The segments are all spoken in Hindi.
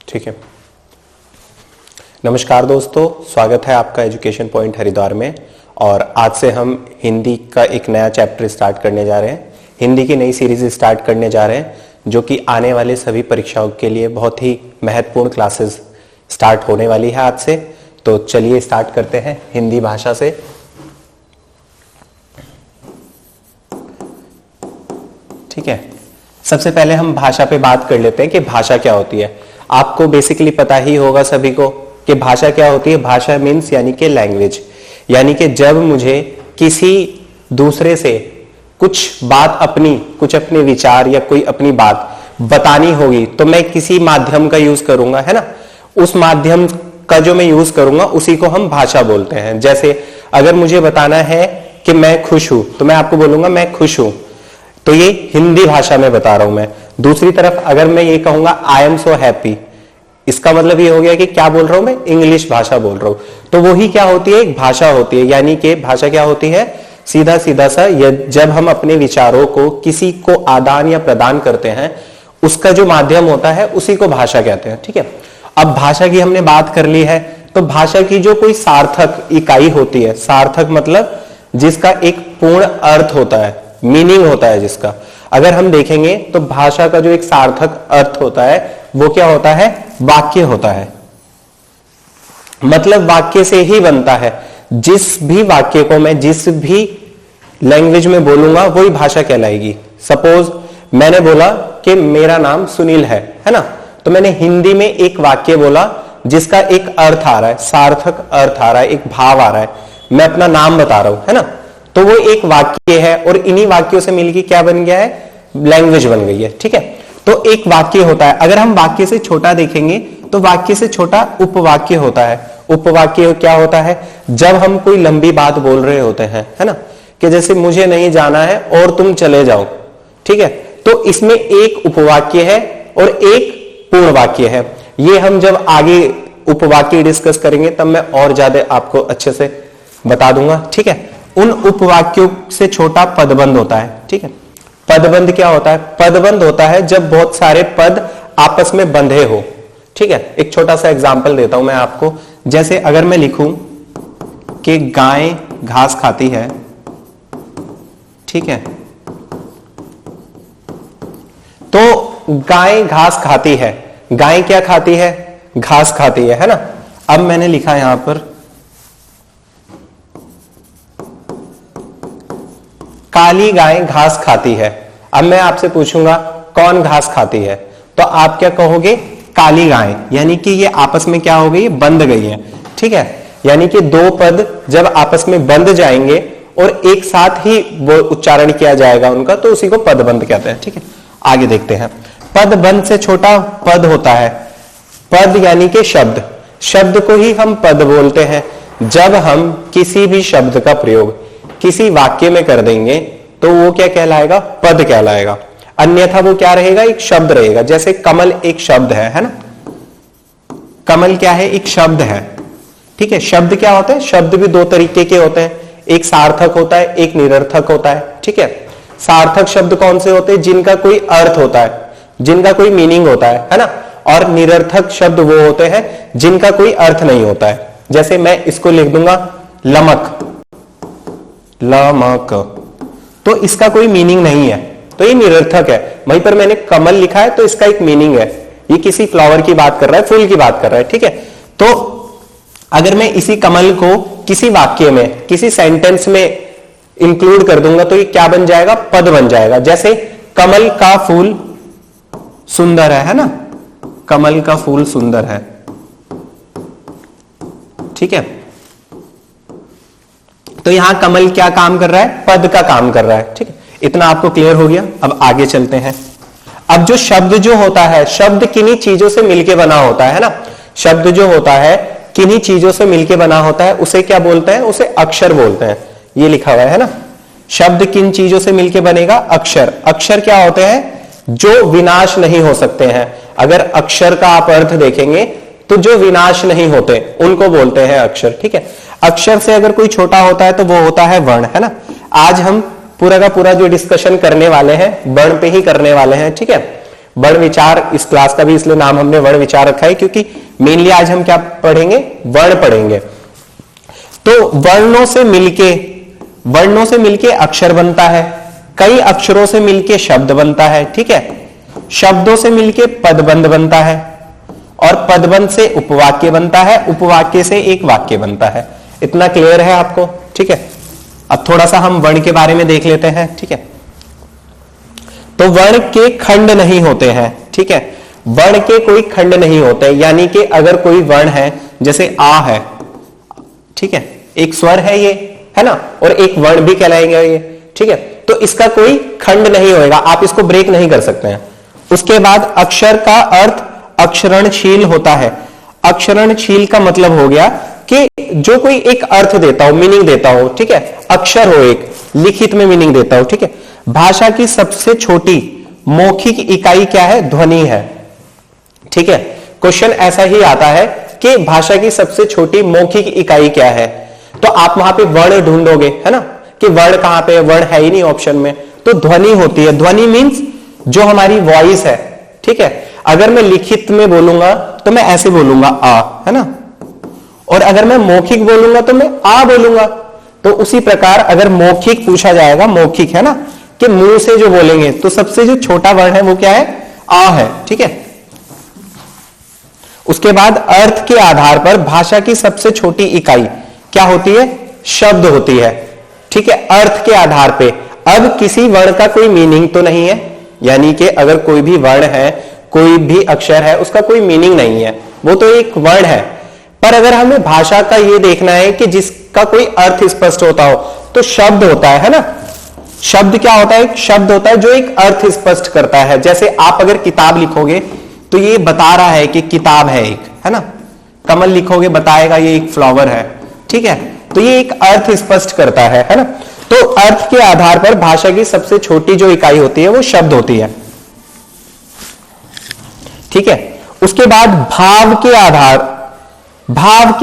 ठीक है। नमस्कार दोस्तों, स्वागत है आपका एजुकेशन पॉइंट हरिद्वार में। और आज से हम हिंदी का एक नया चैप्टर स्टार्ट करने जा रहे हैं। हिंदी की नई सीरीज स्टार्ट करने जा रहे हैं, जो कि आने वाले सभी परीक्षाओं के लिए बहुत ही महत्वपूर्ण क्लासेस स्टार्ट होने वाली है आज से। तो चलिए स्टार्ट करते हैं हिंदी भाषा से। ठीक है, सबसे पहले हम भाषा पे बात कर लेते हैं कि भाषा क्या होती है। आपको बेसिकली पता ही होगा सभी को कि भाषा क्या होती है। भाषा मीन्स यानी कि लैंग्वेज, यानी कि जब मुझे किसी दूसरे से कुछ अपने विचार या कोई अपनी बात बतानी होगी तो मैं किसी माध्यम का यूज करूंगा, है ना। उस माध्यम का जो मैं यूज करूंगा उसी को हम भाषा बोलते हैं। जैसे अगर मुझे बताना है कि मैं खुश हूं तो मैं आपको बोलूंगा मैं खुश हूं, तो ये हिंदी भाषा में बता रहा हूं मैं। दूसरी तरफ अगर मैं ये कहूंगा आई एम सो हैप्पी, इसका मतलब ये हो गया कि क्या बोल रहा हूं मैं, इंग्लिश भाषा बोल रहा हूं। तो वही क्या होती है, एक भाषा होती है। यानी कि भाषा क्या होती है, सीधा सीधा सा जब हम अपने विचारों को किसी को आदान या प्रदान करते हैं, उसका जो माध्यम होता है उसी को भाषा कहते हैं। ठीक है, अब भाषा की हमने बात कर ली है, तो भाषा की जो कोई सार्थक इकाई होती है, सार्थक मतलब जिसका एक पूर्ण अर्थ होता है, मीनिंग होता है जिसका, अगर हम देखेंगे तो भाषा का जो एक सार्थक अर्थ होता है वो क्या होता है, वाक्य होता है। मतलब वाक्य से ही बनता है। जिस भी वाक्य को मैं जिस भी लैंग्वेज में बोलूंगा वही भाषा कहलाएगी। सपोज मैंने बोला कि मेरा नाम सुनील है ना, तो मैंने हिंदी में एक वाक्य बोला जिसका एक अर्थ आ रहा है, सार्थक अर्थ आ रहा है, एक भाव आ रहा है, मैं अपना नाम बता रहा हूं, है ना। तो वो एक वाक्य है और इन्हीं वाक्यों से मिलकर क्या बन गया है, लैंग्वेज बन गई है। ठीक है, तो एक वाक्य होता है। अगर हम वाक्य से छोटा देखेंगे तो वाक्य से छोटा उपवाक्य होता है। उपवाक्य क्या होता है, जब हम कोई लंबी बात बोल रहे होते हैं, है ना, कि जैसे मुझे नहीं जाना है और तुम चले जाओ। ठीक है, तो इसमें एक उपवाक्य है और एक पूर्ण वाक्य है। ये हम जब आगे उपवाक्य डिस्कस करेंगे तब मैं और ज्यादा आपको अच्छे से बता दूंगा। ठीक है, उन उपवाक्यों से छोटा पदबंध होता है। ठीक है, पदबंध क्या होता है, पदबंध होता है जब बहुत सारे पद आपस में बंधे हो। ठीक है, एक छोटा सा एग्जांपल देता हूं मैं आपको। जैसे अगर मैं लिखूं कि गाय घास खाती है, ठीक है, तो गाय घास खाती है, गाय क्या खाती है, घास खाती है ना। अब मैंने लिखा यहां पर काली गाय घास खाती है। अब मैं आपसे पूछूंगा कौन घास खाती है, तो आप क्या कहोगे, काली गाय। यानी कि ये आपस में क्या हो गई, बंध गई है। ठीक है, यानी कि दो पद जब आपस में बंध जाएंगे और एक साथ ही वो उच्चारण किया जाएगा उनका, तो उसी को पदबंध कहते हैं। ठीक है, आगे देखते हैं। पदबंध से छोटा पद होता है। पद यानी कि शब्द, शब्द को ही हम पद बोलते हैं। जब हम किसी भी शब्द का प्रयोग किसी वाक्य में कर देंगे तो वो क्या कहलाएगा, पद कहलाएगा। अन्यथा वो क्या रहेगा, एक शब्द रहेगा। जैसे कमल एक शब्द है ना। कमल क्या है, एक शब्द है। ठीक है, शब्द क्या होता है, शब्द भी दो तरीके के होते हैं, एक सार्थक होता है, एक निरर्थक होता है। ठीक है, सार्थक शब्द कौन से होते हैं, जिनका कोई अर्थ होता है, जिनका कोई मीनिंग होता है ना। और निरर्थक शब्द वो होते हैं जिनका कोई अर्थ नहीं होता है। जैसे मैं इसको लिख दूंगा लमक, लमक, तो इसका कोई मीनिंग नहीं है, तो ये निरर्थक है। वहीं पर मैंने कमल लिखा है तो इसका एक मीनिंग है, ये किसी फ्लावर की बात कर रहा है, फूल की बात कर रहा है। ठीक है, तो अगर मैं इसी कमल को किसी वाक्य में, किसी सेंटेंस में इंक्लूड कर दूंगा तो ये क्या बन जाएगा, पद बन जाएगा। जैसे कमल का फूल सुंदर है ना, कमल का फूल सुंदर है। ठीक है, तो यहां कमल क्या काम कर रहा है, पद का काम कर रहा है। ठीक है, इतना आपको क्लियर हो गया। अब आगे चलते हैं। अब जो शब्द जो होता है, शब्द किन्हीं चीजों से मिलके बना होता है ना। शब्द जो होता है किन्हीं चीजों से मिलके बना होता है, उसे क्या बोलते हैं, उसे अक्षर बोलते हैं। ये लिखा हुआ है ना, शब्द किन चीजों से मिलके बनेगा, अक्षर। अक्षर क्या होते हैं, जो विनाश नहीं हो सकते हैं। अगर अक्षर का आप अर्थ देखेंगे तो जो विनाश नहीं होते उनको बोलते हैं अक्षर। ठीक है, अक्षर से अगर कोई छोटा होता है तो वो होता है वर्ण, है ना। आज हम पूरा का पूरा जो डिस्कशन करने वाले हैं वर्ण पे ही करने वाले हैं, ठीक है। वर्ण विचार, इस क्लास का भी इसलिए नाम हमने वर्ण विचार रखा है क्योंकि मेनली आज हम क्या पढ़ेंगे, वर्ण पढ़ेंगे। तो वर्णों से मिलके अक्षर बनता है, कई अक्षरों से मिलके शब्द बनता है, ठीक है। शब्दों से मिलके पदबंध बनता है और पदबंध से उपवाक्य बनता है, उपवाक्य से एक वाक्य बनता है। इतना क्लियर है आपको, ठीक है। अब थोड़ा सा हम वर्ण के बारे में देख लेते हैं, ठीक है। तो वर्ण के खंड नहीं होते हैं, ठीक है। वर्ण के कोई खंड नहीं होते, यानी कि अगर कोई वर्ण है, जैसे आ है, ठीक है, एक स्वर है ये, है ना, और एक वर्ण भी कहलाएंगे ये, ठीक है। तो इसका कोई खंड नहीं होएगा, आप इसको ब्रेक नहीं कर सकते हैं। उसके बाद अक्षर का अर्थ अक्षरणशील होता है। अक्षरणशील का मतलब हो गया कि जो कोई एक अर्थ देता हो, मीनिंग देता हो, ठीक है, अक्षर हो, एक लिखित में मीनिंग देता हो, ठीक है। भाषा की सबसे छोटी मौखिक इकाई क्या है, ध्वनि है, ठीक है। क्वेश्चन ऐसा ही आता है कि भाषा की सबसे छोटी मौखिक इकाई क्या है, तो आप वहां पे वर्ण ढूंढोगे, है ना, कि वर्ण कहां पे, वर्ण है ही नहीं ऑप्शन में, तो ध्वनि होती है। ध्वनि मींस जो हमारी वॉइस है, ठीक है। अगर मैं लिखित में बोलूंगा तो मैं ऐसे बोलूंगा आ, है ना, और अगर मैं मौखिक बोलूंगा तो मैं आ बोलूंगा। तो उसी प्रकार अगर मौखिक पूछा जाएगा, मौखिक है ना, कि मुंह से जो बोलेंगे, तो सबसे जो छोटा वर्ण है वो क्या है, आ है, ठीक है। उसके बाद अर्थ के आधार पर भाषा की सबसे छोटी इकाई क्या होती है, शब्द होती है, ठीक है, अर्थ के आधार पे। अब किसी वर्ण का कोई मीनिंग तो नहीं है, यानी कि अगर कोई भी वर्ण है, कोई भी अक्षर है, उसका कोई मीनिंग नहीं है, वो तो एक वर्ण है। पर अगर हमें भाषा का ये देखना है कि जिसका कोई अर्थ स्पष्ट होता हो, तो शब्द होता है ना। शब्द क्या होता है, शब्द होता है जो एक अर्थ स्पष्ट करता है। जैसे आप अगर किताब लिखोगे तो ये बता रहा है कि किताब है एक, है ना। कमल लिखोगे बताएगा ये एक फ्लावर है, ठीक है। तो ये एक अर्थ स्पष्ट करता है ना। तो अर्थ के आधार पर भाषा की सबसे छोटी जो इकाई होती है वो शब्द होती है, ठीक है। उसके बाद भाव के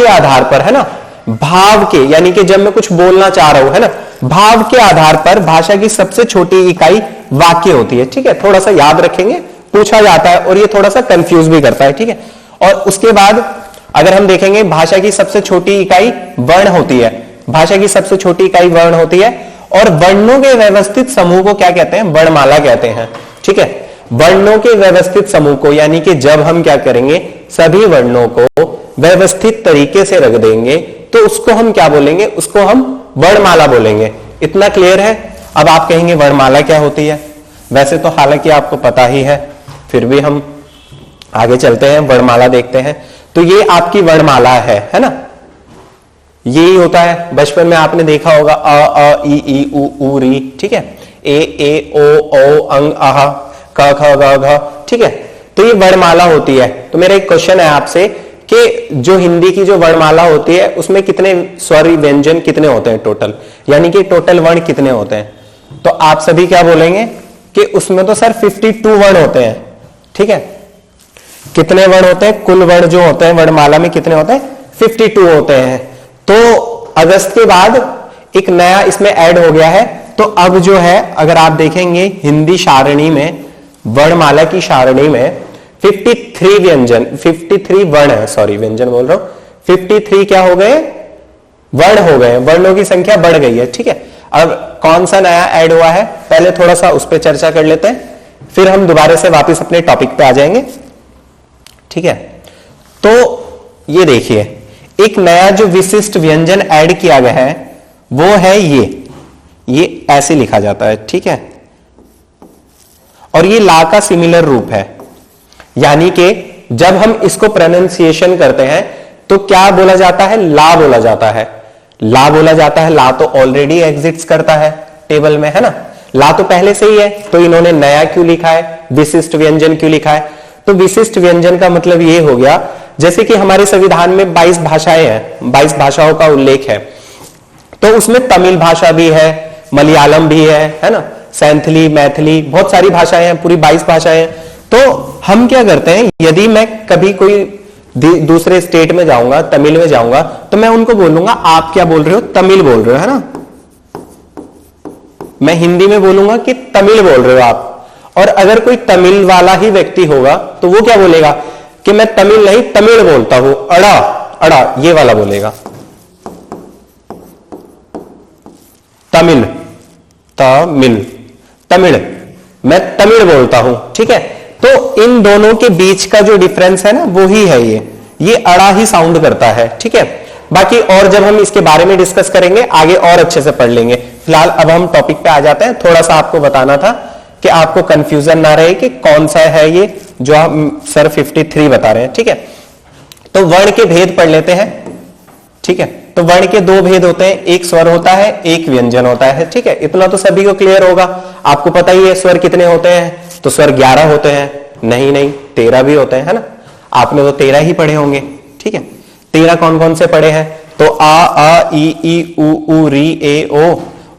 आधार पर, है ना, भाव के, यानी कि जब मैं कुछ बोलना चाह रहा हूं, है ना, भाव के आधार पर भाषा की सबसे छोटी इकाई वाक्य होती है, ठीक है। थोड़ा सा याद रखेंगे, पूछा जाता है और ये थोड़ा सा कंफ्यूज भी करता है, ठीक है। और उसके बाद अगर हम देखेंगे भाषा की सबसे छोटी इकाई वर्ण होती है, भाषा की सबसे छोटी इकाई वर्ण होती है। और वर्णों के व्यवस्थित समूह को क्या कहते हैं, वर्णमाला कहते हैं, ठीक है। वर्णों के व्यवस्थित समूह को, यानी कि जब हम क्या करेंगे, सभी वर्णों को व्यवस्थित तरीके से रख देंगे, तो उसको हम क्या बोलेंगे, उसको हम वर्णमाला बोलेंगे। इतना क्लियर है। अब आप कहेंगे वर्णमाला क्या होती है, वैसे तो हालांकि आपको पता ही है, फिर भी हम आगे चलते हैं, वर्णमाला देखते हैं। तो ये आपकी वर्णमाला है ना, यही होता है। बचपन में आपने देखा होगा अ ई ई उ री, ठीक है, ए ओ अंग आह क ख ग घ, ठीक है। तो ये वर्णमाला होती है। तो मेरा एक क्वेश्चन है आपसे कि जो हिंदी की जो वर्णमाला होती है उसमें कितने स्वर व्यंजन कितने होते हैं टोटल, यानी कि टोटल वर्ण कितने होते हैं। तो आप सभी क्या बोलेंगे कि उसमें तो सर 52 वर्ण होते हैं, ठीक है। कितने वर्ण होते हैं, कुल वर्ण जो होते हैं वर्णमाला में कितने होते हैं, 52 होते हैं। तो अगस्त के बाद एक नया इसमें ऐड हो गया है। तो अब जो है, अगर आप देखेंगे हिंदी सारणी में, वर्णमाला की सारणी में 53 व्यंजन, 53 वर्ण है, सॉरी व्यंजन बोल रहा हूं, 53 क्या हो गए, वर्ण हो गए, वर्णों की संख्या बढ़ गई है, ठीक है। अब कौन सा नया ऐड हुआ है, पहले थोड़ा सा उस पर चर्चा कर लेते हैं, फिर हम दोबारा से वापस अपने टॉपिक पे आ जाएंगे, ठीक है। तो ये देखिए, एक नया जो विशिष्ट व्यंजन ऐड किया गया है वो है ये ऐसे लिखा जाता है, ठीक है। और ये ला का सिमिलर रूप है, यानी कि जब हम इसको प्रोनाउंसिएशन करते हैं तो क्या बोला जाता है, ला बोला जाता है, ला बोला जाता है। ला तो ऑलरेडी एग्जिस्ट करता है टेबल में, है ना, ला तो पहले से ही है। तो इन्होंने नया क्यों लिखा है, विशिष्ट व्यंजन क्यों लिखा है। तो विशिष्ट व्यंजन का मतलब ये हो गया, जैसे कि हमारे संविधान में 22 भाषाएं हैं, 22 भाषाओं का उल्लेख है, तो उसमें तमिल भाषा भी है, मलयालम भी है ना, सैंथली, मैथिली, बहुत सारी भाषाएं हैं, पूरी 22 भाषाएं हैं। तो हम क्या करते हैं, यदि मैं कभी कोई दूसरे स्टेट में जाऊंगा, तमिल में जाऊंगा, तो मैं उनको बोलूंगा आप क्या बोल रहे हो, तमिल बोल रहे हो, है ना। मैं हिंदी में बोलूंगा कि तमिल बोल रहे हो आप, और अगर कोई तमिल वाला ही व्यक्ति होगा तो वो क्या बोलेगा कि मैं तमिल नहीं तमिल बोलता हूं, अड़ा अड़ा ये वाला बोलेगा, तमिल तमिल तमिल, मैं तमिल बोलता हूं। ठीक है, तो इन दोनों के बीच का जो डिफरेंस है ना वो ही है ये अड़ा ही साउंड करता है। ठीक है, बाकी और जब हम इसके बारे में डिस्कस करेंगे आगे और अच्छे से पढ़ लेंगे। फिलहाल अब हम टॉपिक पे आ जाते हैं। थोड़ा सा आपको बताना था कि आपको कंफ्यूजन ना रहे कि कौन सा है ये जो हम सर 53 बता रहे हैं। ठीक है, तो वर्ण के भेद पढ़ लेते हैं। ठीक है, तो वर्ण के दो भेद होते हैं, एक स्वर होता है एक व्यंजन होता है। ठीक है, इतना तो सभी को क्लियर होगा। आपको पता ही है स्वर कितने होते हैं, तो स्वर 11 होते हैं, नहीं 13 भी होते हैं, है ना। आपने तो 13 ही पढ़े होंगे। ठीक है, 13 कौन कौन से पढ़े हैं, तो आ ई उ री ए ओ,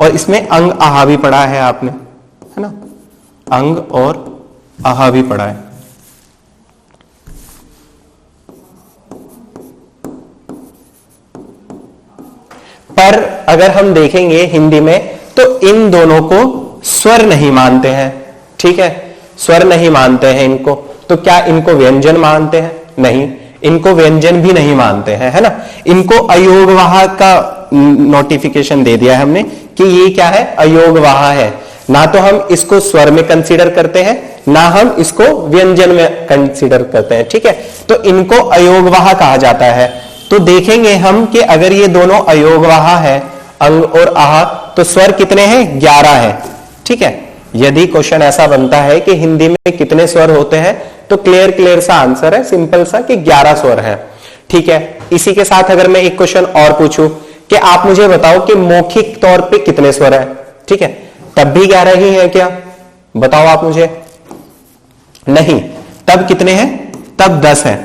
और इसमें अंग आहा भी पढ़ा है आपने, है ना, अंग और आहा भी पढ़ा है। पर अगर हम देखेंगे हिंदी में तो इन दोनों को स्वर नहीं मानते हैं। ठीक है, स्वर नहीं मानते हैं इनको, तो क्या इनको व्यंजन मानते हैं, नहीं, इनको व्यंजन भी नहीं मानते हैं, है ना। इनको अयोगवाह का नोटिफिकेशन दे दिया है हमने कि ये क्या है, अयोगवाह है। ना तो हम इसको स्वर में कंसीडर करते हैं, ना हम इसको व्यंजन में कंसीडर करते हैं। ठीक है, तो इनको अयोगवाह कहा जाता है। तो देखेंगे हम कि अगर ये दोनों अयोगवाह है, अंग और आहा, तो स्वर कितने हैं, 11 है। ठीक है, यदि क्वेश्चन ऐसा बनता है कि हिंदी में कितने स्वर होते हैं, तो क्लियर सा आंसर है, सिंपल सा, कि 11 स्वर है। ठीक है, इसी के साथ अगर मैं एक क्वेश्चन और पूछूं कि आप मुझे बताओ कि मौखिक तौर पे कितने स्वर है, ठीक है, तब भी 11 ही है क्या, बताओ आप मुझे, नहीं, तब कितने हैं, तब 10 है।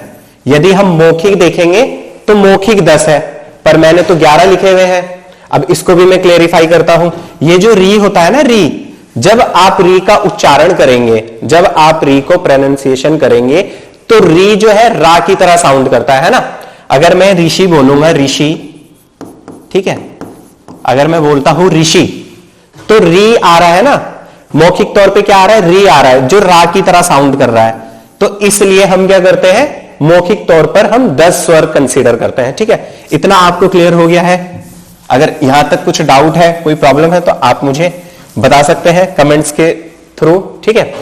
यदि हम मौखिक देखेंगे तो मौखिक 10 है, पर मैंने तो 11 लिखे हुए हैं। अब इसको भी मैं क्लेरिफाई करता हूं। ये जो री होता है ना, री, जब आप री का उच्चारण करेंगे, जब आप री को प्रोनाउंसिएशन करेंगे, तो री जो है रा की तरह साउंड करता है ना। अगर मैं ऋषि बोलूंगा, ऋषि, ठीक है, अगर मैं बोलता हूं ऋषि, तो री आ रहा है ना, मौखिक तौर पे क्या आ रहा है, री आ रहा है, जो रा की तरह साउंड कर रहा है। तो इसलिए हम क्या करते हैं, मौखिक तौर पर हम 10 स्वर कंसीडर करते हैं। ठीक है, इतना आपको क्लियर हो गया है। अगर यहां तक कुछ डाउट है, कोई प्रॉब्लम है, तो आप मुझे बता सकते हैं कमेंट्स के थ्रू। ठीक है,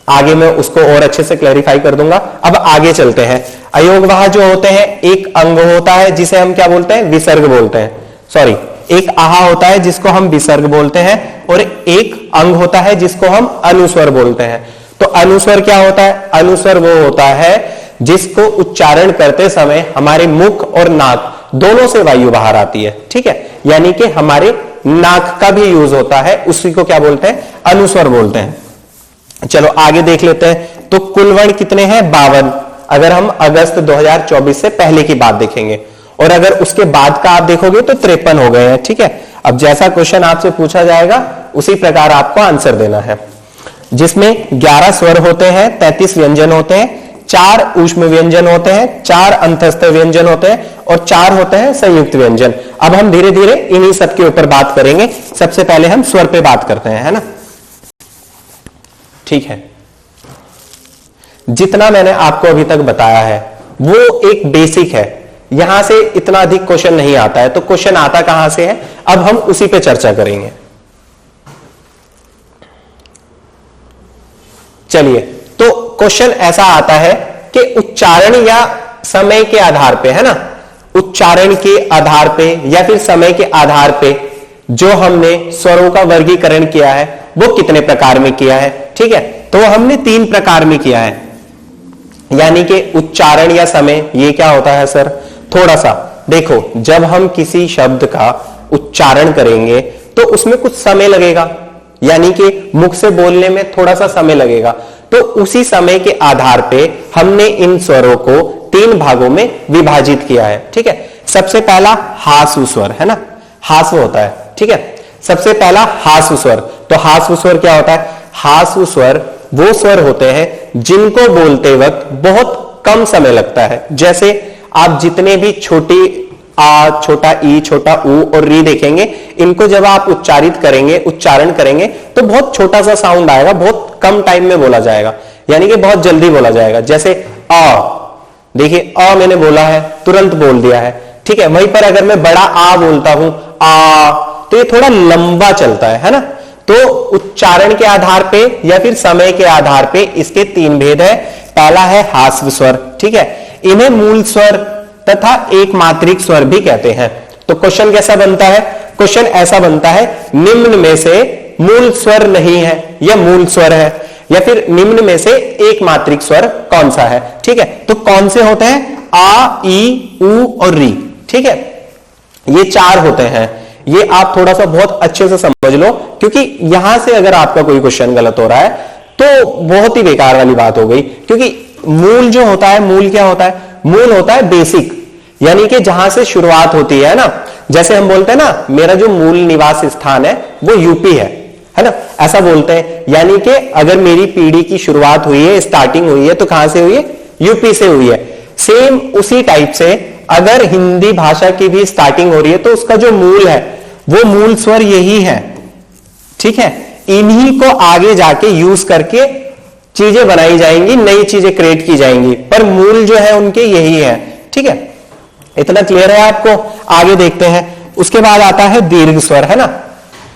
आगे मैं उसको और अच्छे से क्लैरिफाई कर दूंगा। अब आगे चलते हैं। अयोगवाह जो होते हैं, एक अंग होता है जिसे हम क्या बोलते हैं, विसर्ग बोलते हैं, सॉरी, एक आहा होता है जिसको हम विसर्ग बोलते हैं, और एक अंग होता है जिसको हम अनुस्वर बोलते हैं। तो अनुस्वर क्या होता है, अनुस्वर वो होता है जिसको उच्चारण करते समय हमारे मुख और नाक दोनों से वायु बाहर आती है। ठीक है, यानी कि हमारे नाक का भी यूज होता है, उसी को क्या बोलते हैं, अनुस्वर बोलते हैं। चलो आगे देख लेते हैं। तो कुल वर्ण कितने हैं, 52, अगर हम अगस्त 2024 से पहले की बात देखेंगे, और अगर उसके बाद का आप देखोगे तो 53 हो गए हैं। ठीक है, अब जैसा क्वेश्चन आपसे पूछा जाएगा उसी प्रकार आपको आंसर देना है, जिसमें 11 स्वर होते हैं, 33 व्यंजन होते हैं, 4 ऊष्म व्यंजन होते हैं, 4 अंतस्थ व्यंजन होते हैं, और 4 होते हैं संयुक्त व्यंजन। अब हम धीरे धीरे इन्हीं सब के ऊपर बात करेंगे। सबसे पहले हम स्वर पे बात करते हैं, है ना। ठीक है, जितना मैंने आपको अभी तक बताया है वो एक बेसिक है, यहां से इतना अधिक क्वेश्चन नहीं आता है। तो क्वेश्चन आता कहां से है, अब हम उसी पे चर्चा करेंगे। चलिए, तो क्वेश्चन ऐसा आता है कि उच्चारण या समय के आधार पे, है ना, उच्चारण के आधार पे या फिर समय के आधार पे जो हमने स्वरों का वर्गीकरण किया है वो कितने प्रकार में किया है। ठीक है, तो हमने 3 प्रकार में किया है, यानी कि उच्चारण या समय। ये क्या होता है सर, थोड़ा सा देखो, जब हम किसी शब्द का उच्चारण करेंगे तो उसमें कुछ समय लगेगा, यानी कि मुख से बोलने में थोड़ा सा समय लगेगा। तो उसी समय के आधार पे हमने इन स्वरों को 3 भागों में विभाजित किया है। ठीक है, सबसे पहला हासु स्वर, है ना, हासु होता है। ठीक है, सबसे पहला हासु स्वर। तो हासु स्वर क्या होता है, हासु स्वर वो स्वर होते हैं जिनको बोलते वक्त बहुत कम समय लगता है। जैसे आप जितने भी छोटी आ, छोटा ई, छोटा ऊ और री देखेंगे, इनको जब आप उच्चारित करेंगे, उच्चारण करेंगे तो बहुत छोटा सा साउंड आएगा, बहुत कम टाइम में बोला जाएगा, यानी कि बहुत जल्दी बोला जाएगा। जैसे आ, देखिए आ मैंने बोला है, तुरंत बोल दिया है, ठीक है। वहीं पर अगर मैं बड़ा आ बोलता हूं आ, तो ये थोड़ा लंबा चलता है ना। तो उच्चारण के आधार पे या फिर समय के आधार पे इसके तीन भेद है। पहला है हास्य स्वर, ठीक है, इन्हें मूल स्वर तथा एक मात्रिक स्वर भी कहते हैं। तो क्वेश्चन कैसा बनता है? क्वेश्चन ऐसा बनता है, निम्न में से मूल स्वर नहीं है या मूल स्वर है, या फिर निम्न में से एक मात्रिक स्वर कौन सा है, ठीक है। तो कौन से होते हैं? आ, ई, ऊ और री, ठीक है, ये चार होते हैं। ये आप थोड़ा सा बहुत अच्छे से समझ लो, क्योंकि यहां से अगर आपका कोई क्वेश्चन गलत हो रहा है तो बहुत ही बेकार वाली बात हो गई। क्योंकि मूल जो होता है, मूल क्या होता है? मूल होता है बेसिक, यानी कि जहां से शुरुआत होती है ना। जैसे हम बोलते हैं ना, मेरा जो मूल निवास स्थान है वो यूपी है ना, ऐसा बोलते हैं। यानी कि अगर मेरी पीढ़ी की शुरुआत हुई है, स्टार्टिंग हुई है, तो कहां से हुई है? यूपी से हुई है। सेम उसी टाइप से अगर हिंदी भाषा की भी स्टार्टिंग हो रही है तो उसका जो मूल है वो मूल स्वर यही है, ठीक है। इन्हीं को आगे जाके यूज करके चीजें बनाई जाएंगी, नई चीजें क्रिएट की जाएंगी, पर मूल जो है उनके यही है, ठीक है। इतना क्लियर है आपको? आगे देखते हैं। उसके बाद आता है दीर्घ स्वर, है ना।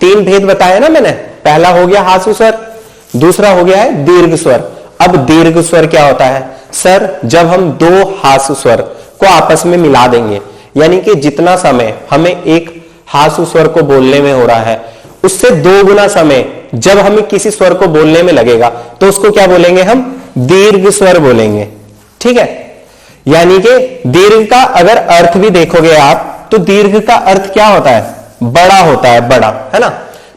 तीन भेद बताए ना मैंने, पहला हो गया हास्य स्वर, दूसरा हो गया है दीर्घ स्वर। अब दीर्घ स्वर क्या होता है? सर, जब हम दो हास्य स्वर को आपस में मिला देंगे, यानी कि जितना समय हमें एक हास्य स्वर को बोलने में हो रहा है उससे दो गुना समय जब हमें किसी स्वर को बोलने में लगेगा तो उसको क्या बोलेंगे? हम दीर्घ स्वर बोलेंगे, ठीक है। यानी कि दीर्घ का अगर अर्थ भी देखोगे आप तो दीर्घ का अर्थ क्या होता है? बड़ा होता है, बड़ा, है ना।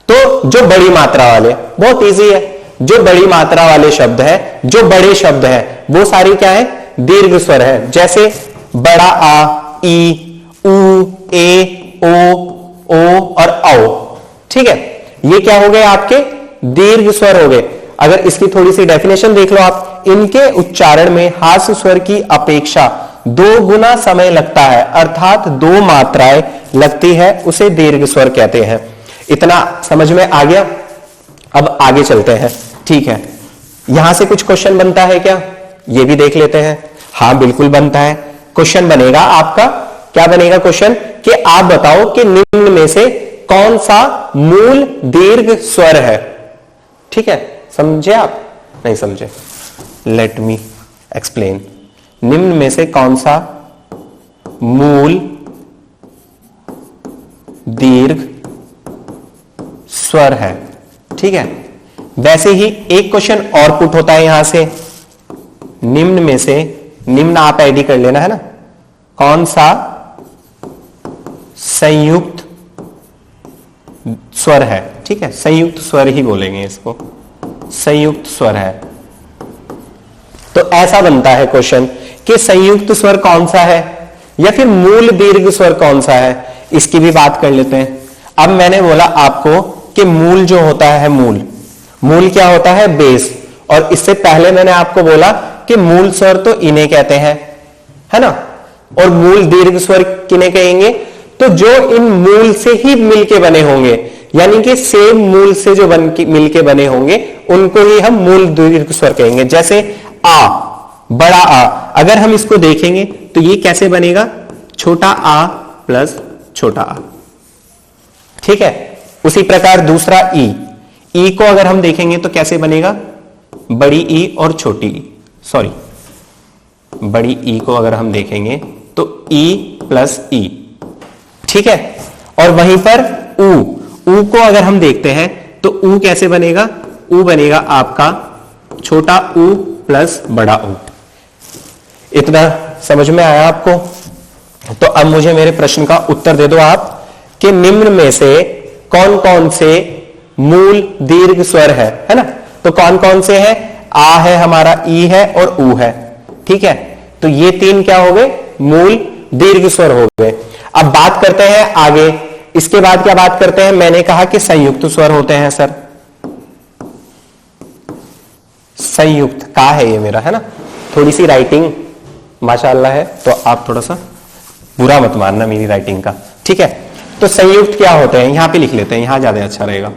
तो जो बड़ी मात्रा वाले, बहुत इजी है, जो बड़ी मात्रा वाले शब्द है, जो बड़े शब्द है, वो सारी क्या है? दीर्घ स्वर है। जैसे बड़ा आ, ई, ऊ, ए, ओ और औ, ठीक है, ये क्या हो गए? आपके दीर्घ स्वर हो गए। अगर इसकी थोड़ी सी डेफिनेशन देख लो आप, इनके उच्चारण में हास्य स्वर की अपेक्षा दो गुना समय लगता है, अर्थात दो मात्राएं लगती है, उसे दीर्घ स्वर कहते हैं। इतना समझ में आ गया? अब आगे चलते हैं, ठीक है। यहां से कुछ क्वेश्चन बनता है क्या? ये भी देख लेते हैं। हाँ, बिल्कुल बनता है। क्वेश्चन बनेगा आपका, क्या बनेगा क्वेश्चन? कि आप बताओ कि निम्न में से कौन सा मूल दीर्घ स्वर है, ठीक है। समझे आप? नहीं समझे? Let me explain. निम्न में से कौन सा मूल दीर्घ स्वर है, ठीक है। वैसे ही एक क्वेश्चन और पुट होता है यहां से, निम्न में से, निम्न आप आईडी कर लेना, है ना, कौन सा संयुक्त स्वर है, ठीक है। संयुक्त स्वर ही बोलेंगे इसको, संयुक्त स्वर है। तो ऐसा बनता है क्वेश्चन कि संयुक्त स्वर कौन सा है या फिर मूल दीर्घ स्वर कौन सा है, इसकी भी बात कर लेते हैं। अब मैंने बोला आपको कि मूल जो होता है, मूल क्या होता है? बेस। और इससे पहले मैंने आपको बोला कि मूल स्वर तो इन्हें कहते हैं, है ना, और मूल दीर्घ स्वर किन्हें कहेंगे? तो जो इन मूल से ही मिलके बने होंगे, यानी कि सेम मूल से जो मिलके बने होंगे उनको ही हम मूल दीर्घ स्वर कहेंगे। जैसे आ, बड़ा आ, अगर हम इसको देखेंगे तो ये कैसे बनेगा? छोटा आ प्लस छोटा आ, ठीक है। उसी प्रकार दूसरा ई, ई को अगर हम देखेंगे तो कैसे बनेगा? बड़ी ई और छोटी ई, सॉरी, बड़ी ई को अगर हम देखेंगे तो ई प्लस ई, ठीक है। और वहीं पर ऊ को अगर हम देखते हैं तो ऊ कैसे बनेगा? ऊ बनेगा आपका छोटा ऊ प्लस बड़ा ऊ। इतना समझ में आया आपको? तो अब मुझे मेरे प्रश्न का उत्तर दे दो आप कि निम्न में से कौन कौन से मूल दीर्घ स्वर है ना। तो कौन कौन से हैं? आ है हमारा, ई है और ऊ है, ठीक है। तो ये तीन क्या हो गए? मूल दीर्घ स्वर हो गए। अब बात करते हैं आगे, इसके बाद क्या बात करते हैं? मैंने कहा कि संयुक्त स्वर होते हैं सर, संयुक्त का है ये मेरा, है ना, थोड़ी सी राइटिंग माशाअल्लाह है तो आप थोड़ा सा बुरा मत मानना मेरी राइटिंग का, ठीक है। तो संयुक्त क्या होते हैं, यहां पे लिख लेते हैं, यहां ज्यादा अच्छा रहेगा।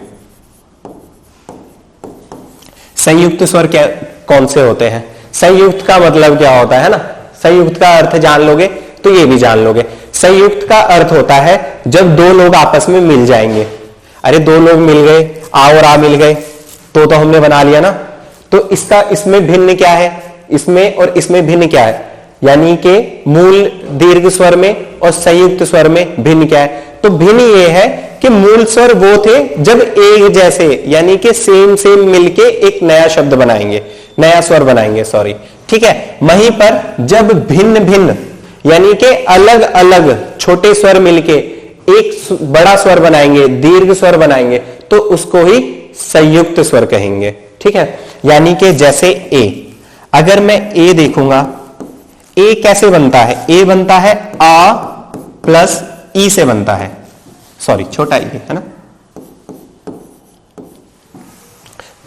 संयुक्त स्वर क्या कौन से होते हैं? संयुक्त का मतलब क्या होता है ना, संयुक्त का अर्थ जान लोगे तो ये भी जान लोगे। संयुक्त का अर्थ होता है जब दो लोग आपस में मिल जाएंगे। अरे दो लोग मिल गए, आ और आ मिल गए तो हमने बना लिया ना। तो इसका इसमें भिन्न क्या है, इसमें और इसमें भिन्न क्या है, यानी कि मूल दीर्घ स्वर में और संयुक्त स्वर में भिन्न क्या है? तो भिन्न ये है कि मूल स्वर वो थे जब एक जैसे यानी कि सेम मिलके एक नया शब्द बनाएंगे, नया स्वर बनाएंगे, सॉरी, ठीक है। वहीं पर जब भिन्न भिन्न यानी कि अलग अलग छोटे स्वर मिलके एक बड़ा स्वर बनाएंगे, दीर्घ स्वर बनाएंगे, तो उसको ही संयुक्त स्वर कहेंगे, ठीक है। यानी कि जैसे ए, अगर मैं ए देखूंगा, ए कैसे बनता है? ए बनता है आ प्लस ई से बनता है, सॉरी छोटा ई है ना।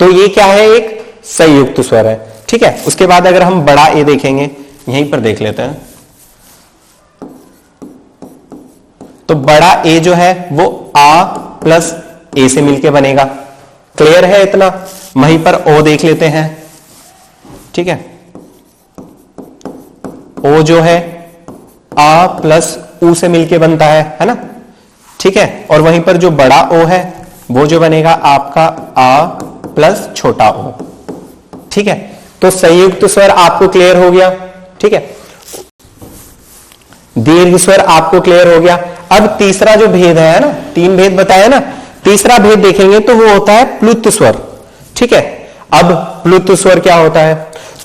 तो ये क्या है, एक संयुक्त स्वर है, ठीक है। उसके बाद अगर हम बड़ा ए देखेंगे, यहीं पर देख लेते हैं, तो बड़ा ए जो है वो आ प्लस ए से मिलके बनेगा। क्लियर है इतना? वहीं पर ओ देख लेते हैं, ठीक है। ओ जो है आ प्लस ऊ से मिलके बनता है ना, ठीक है। और वहीं पर जो बड़ा ओ है वो जो बनेगा आपका आ प्लस छोटा ओ, ठीक है। तो संयुक्त स्वर आपको क्लियर हो गया, ठीक है। दीर्घ स्वर आपको क्लियर हो गया। अब तीसरा जो भेद है ना, तीन भेद बताया ना, तीसरा भेद देखेंगे तो वो होता है प्लुत स्वर, ठीक है। अब प्लुत स्वर क्या होता है?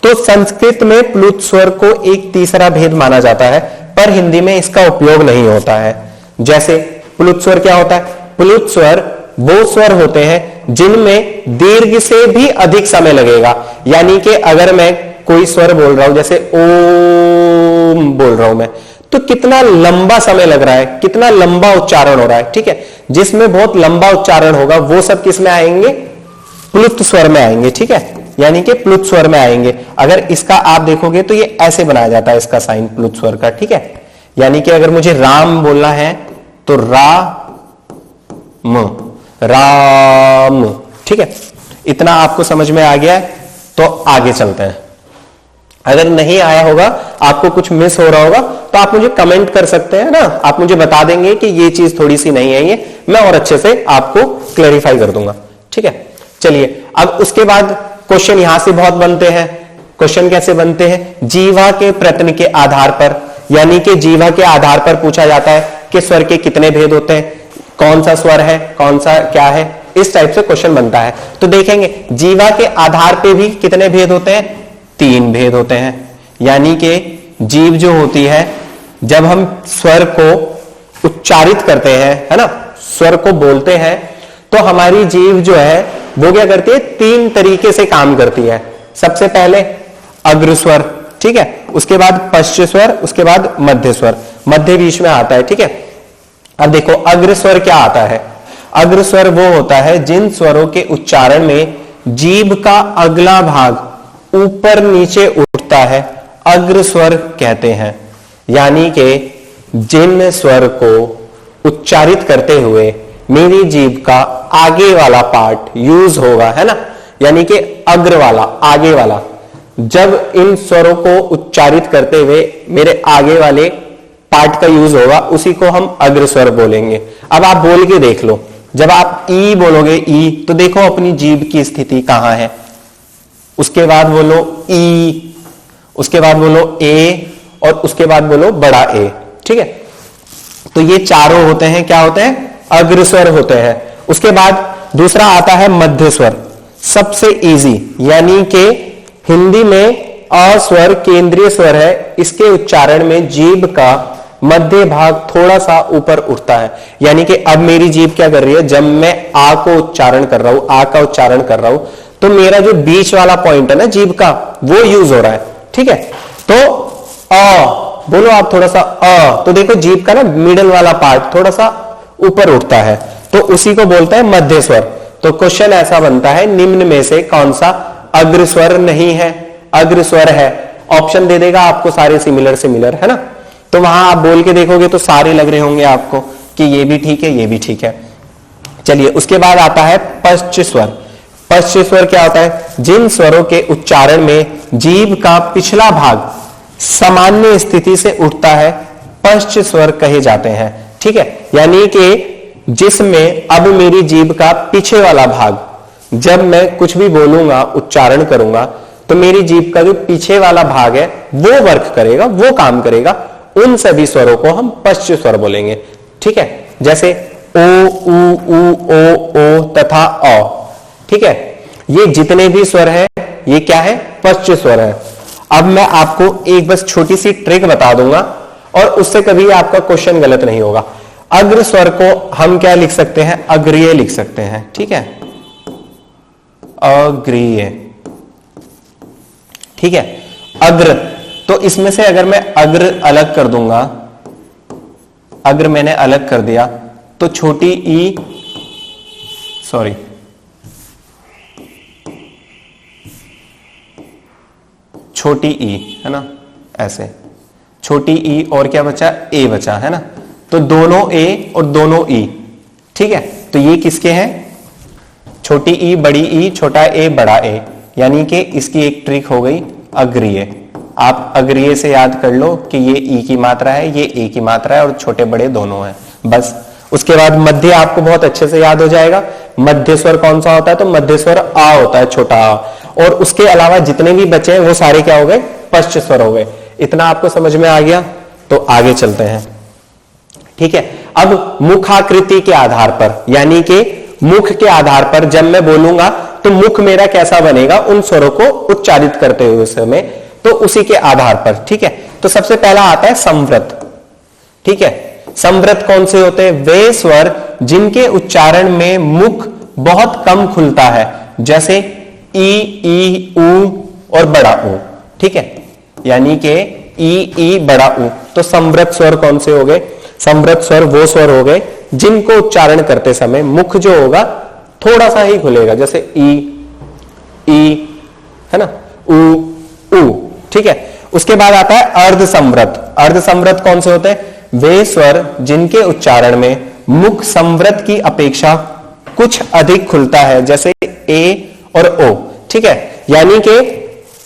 तो संस्कृत में प्लुत स्वर को एक तीसरा भेद माना जाता है, पर हिंदी में इसका उपयोग नहीं होता है। जैसे प्लुत स्वर क्या होता है? प्लुत स्वर वो स्वर होते हैं जिनमें दीर्घ से भी अधिक समय लगेगा। यानी कि अगर मैं कोई स्वर बोल रहा हूं, जैसे ओम बोल रहा हूं मैं, तो कितना लंबा समय लग रहा है, कितना लंबा उच्चारण हो रहा है, ठीक है। जिसमें बहुत लंबा उच्चारण होगा वो सब किस में आएंगे? प्लुत स्वर में आएंगे, ठीक है। यानी कि प्लुत स्वर में आएंगे। अगर इसका आप देखोगे तो ये ऐसे बनाया जाता है, इसका साइन प्लुत स्वर का, ठीक है। यानी कि अगर मुझे राम बोलना है तो राम, ठीक है। इतना आपको समझ में आ गया है तो आगे चलते हैं। अगर नहीं आया होगा, आपको कुछ मिस हो रहा होगा, तो आप मुझे कमेंट कर सकते हैं ना, आप मुझे बता देंगे कि ये चीज थोड़ी सी नहीं है, ये मैं और अच्छे से आपको क्लैरिफाई कर दूंगा, ठीक है। चलिए अब उसके बाद क्वेश्चन यहां से बहुत बनते हैं। क्वेश्चन कैसे बनते हैं? जीवा के प्रत्यय के आधार पर, यानी कि जीवा के आधार पर पूछा जाता है कि स्वर के कितने भेद होते हैं, कौन सा स्वर है, कौन सा क्या है, इस टाइप से क्वेश्चन बनता है। तो देखेंगे जीवा के आधार पे भी कितने भेद होते हैं? तीन भेद होते हैं। यानी कि जीव जो होती है, जब हम स्वर को उच्चारित करते हैं, है ना, स्वर को बोलते हैं, तो हमारी जीव जो है वो क्या करती है? तीन तरीके से काम करती है। सबसे पहले अग्र स्वर, ठीक है, उसके बाद पश्च स्वर, उसके बाद मध्य स्वर, मध्य बीच में आता है, ठीक है। अब देखो अग्र स्वर क्या आता है? अग्र स्वर वो होता है जिन स्वरों के उच्चारण में जीभ का अगला भाग ऊपर नीचे उठता है, अग्र स्वर कहते हैं। यानी कि जिन स्वर को उच्चारित करते हुए मेरी जीभ का आगे वाला पार्ट यूज होगा, है ना, यानी कि अग्र वाला, आगे वाला, जब इन स्वरों को उच्चारित करते हुए मेरे आगे वाले पार्ट का यूज होगा, उसी को हम अग्र स्वर बोलेंगे। अब आप बोल के देख लो, जब आप ई बोलोगे, ई, तो देखो अपनी जीभ की स्थिति कहां है, उसके बाद बोलो ई, उसके बाद बोलो ए, और उसके बाद बोलो बड़ा ए, ठीक है। तो ये चारों होते हैं, क्या होते हैं? अग्र स्वर होते हैं। उसके बाद दूसरा आता है मध्य स्वर, सबसे इजी, यानी कि हिंदी में अ स्वर केंद्रीय स्वर है, इसके उच्चारण में जीभ का मध्य भाग थोड़ा सा ऊपर उठता है। यानी कि अब मेरी जीभ क्या कर रही है? जब मैं आ को उच्चारण कर रहा हूं, आ का उच्चारण कर रहा हूं, तो मेरा जो बीच वाला पॉइंट है ना जीभ का, वो यूज हो रहा है, ठीक है। तो अ बोलो आप थोड़ा सा अ, तो देखो जीभ का ना मिडल वाला पार्ट थोड़ा सा ऊपर उठता है, तो उसी को बोलते हैं मध्य स्वर। तो क्वेश्चन ऐसा बनता है, निम्न में से कौन सा अग्र स्वर नहीं है? अग्र स्वर है, ऑप्शन दे देगा आपको सारे सिमिलर सिमिलर, है ना। तो वहां आप बोल के देखोगे तो सारे लग रहे होंगे आपको कि ये भी ठीक है, ये भी ठीक है। चलिए, उसके बाद आता है पश्च स्वर। पश्च स्वर क्या होता है? जिन स्वरों के उच्चारण में जीभ का पिछला भाग सामान्य स्थिति से उठता है, पश्च स्वर कहे जाते हैं। ठीक है, यानी कि जिसमें अब मेरी जीभ का पीछे वाला भाग, जब मैं कुछ भी बोलूंगा, उच्चारण करूंगा, तो मेरी जीभ का जो पीछे वाला भाग है वो वर्क करेगा, वो काम करेगा। उन सभी स्वरों को हम पश्च स्वर बोलेंगे। ठीक है, जैसे ओ, उ, ओ तथा औ। ठीक है, ये जितने भी स्वर हैं ये क्या है? पश्च स्वर है। अब मैं आपको एक बस छोटी सी ट्रिक बता दूंगा और उससे कभी आपका क्वेश्चन गलत नहीं होगा। अग्र स्वर को हम क्या लिख सकते हैं? अग्रीय लिख सकते हैं। ठीक है, अग्रीय। ठीक है, अग्र, तो इसमें से अगर मैं अग्र अलग कर दूंगा, अग्र मैंने अलग कर दिया, तो छोटी ई, सॉरी, छोटी ई है ना, ऐसे छोटी ई और क्या बचा? ए बचा, है ना। तो दोनों ए और दोनों ई। ठीक है, तो ये किसके हैं? छोटी ई, बड़ी ई, छोटा ए, बड़ा ए। यानी कि इसकी एक ट्रिक हो गई अग्रीय। आप अग्रीय से याद कर लो कि ये ई की मात्रा है, ये ए की मात्रा है और छोटे बड़े दोनों हैं, बस। उसके बाद मध्य आपको बहुत अच्छे से याद हो जाएगा। मध्य स्वर कौन सा होता है? तो मध्य स्वर आ होता है, छोटा आ। और उसके अलावा जितने भी बचे हैं वो सारे क्या हो गए? पश्च स्वर हो गए। इतना आपको समझ में आ गया? तो आगे चलते हैं। ठीक है, अब मुखाकृति के आधार पर, यानी कि मुख के आधार पर जब मैं बोलूंगा तो मुख मेरा कैसा बनेगा उन स्वरों को उच्चारित करते हुए समय, तो उसी के आधार पर। ठीक है, तो सबसे पहला आता है संवृत। ठीक है, संवृत कौन से होते हैं? वे स्वर जिनके उच्चारण में मुख बहुत कम खुलता है, जैसे ई, ऊ और बड़ा ऊ। ठीक है, यानी कि ई, बड़ा ऊ। तो संवृत स्वर कौन से हो गए? संवृत स्वर वो स्वर हो गए जिनको उच्चारण करते समय मुख जो होगा थोड़ा सा ही खुलेगा, जैसे ई, है ना, ऊ। ठीक है, उसके बाद आता है अर्ध संवृत। अर्ध संवृत कौन से होते हैं? वे स्वर जिनके उच्चारण में मुख संवृत की अपेक्षा कुछ अधिक खुलता है, जैसे ए और ओ। ठीक है, यानी कि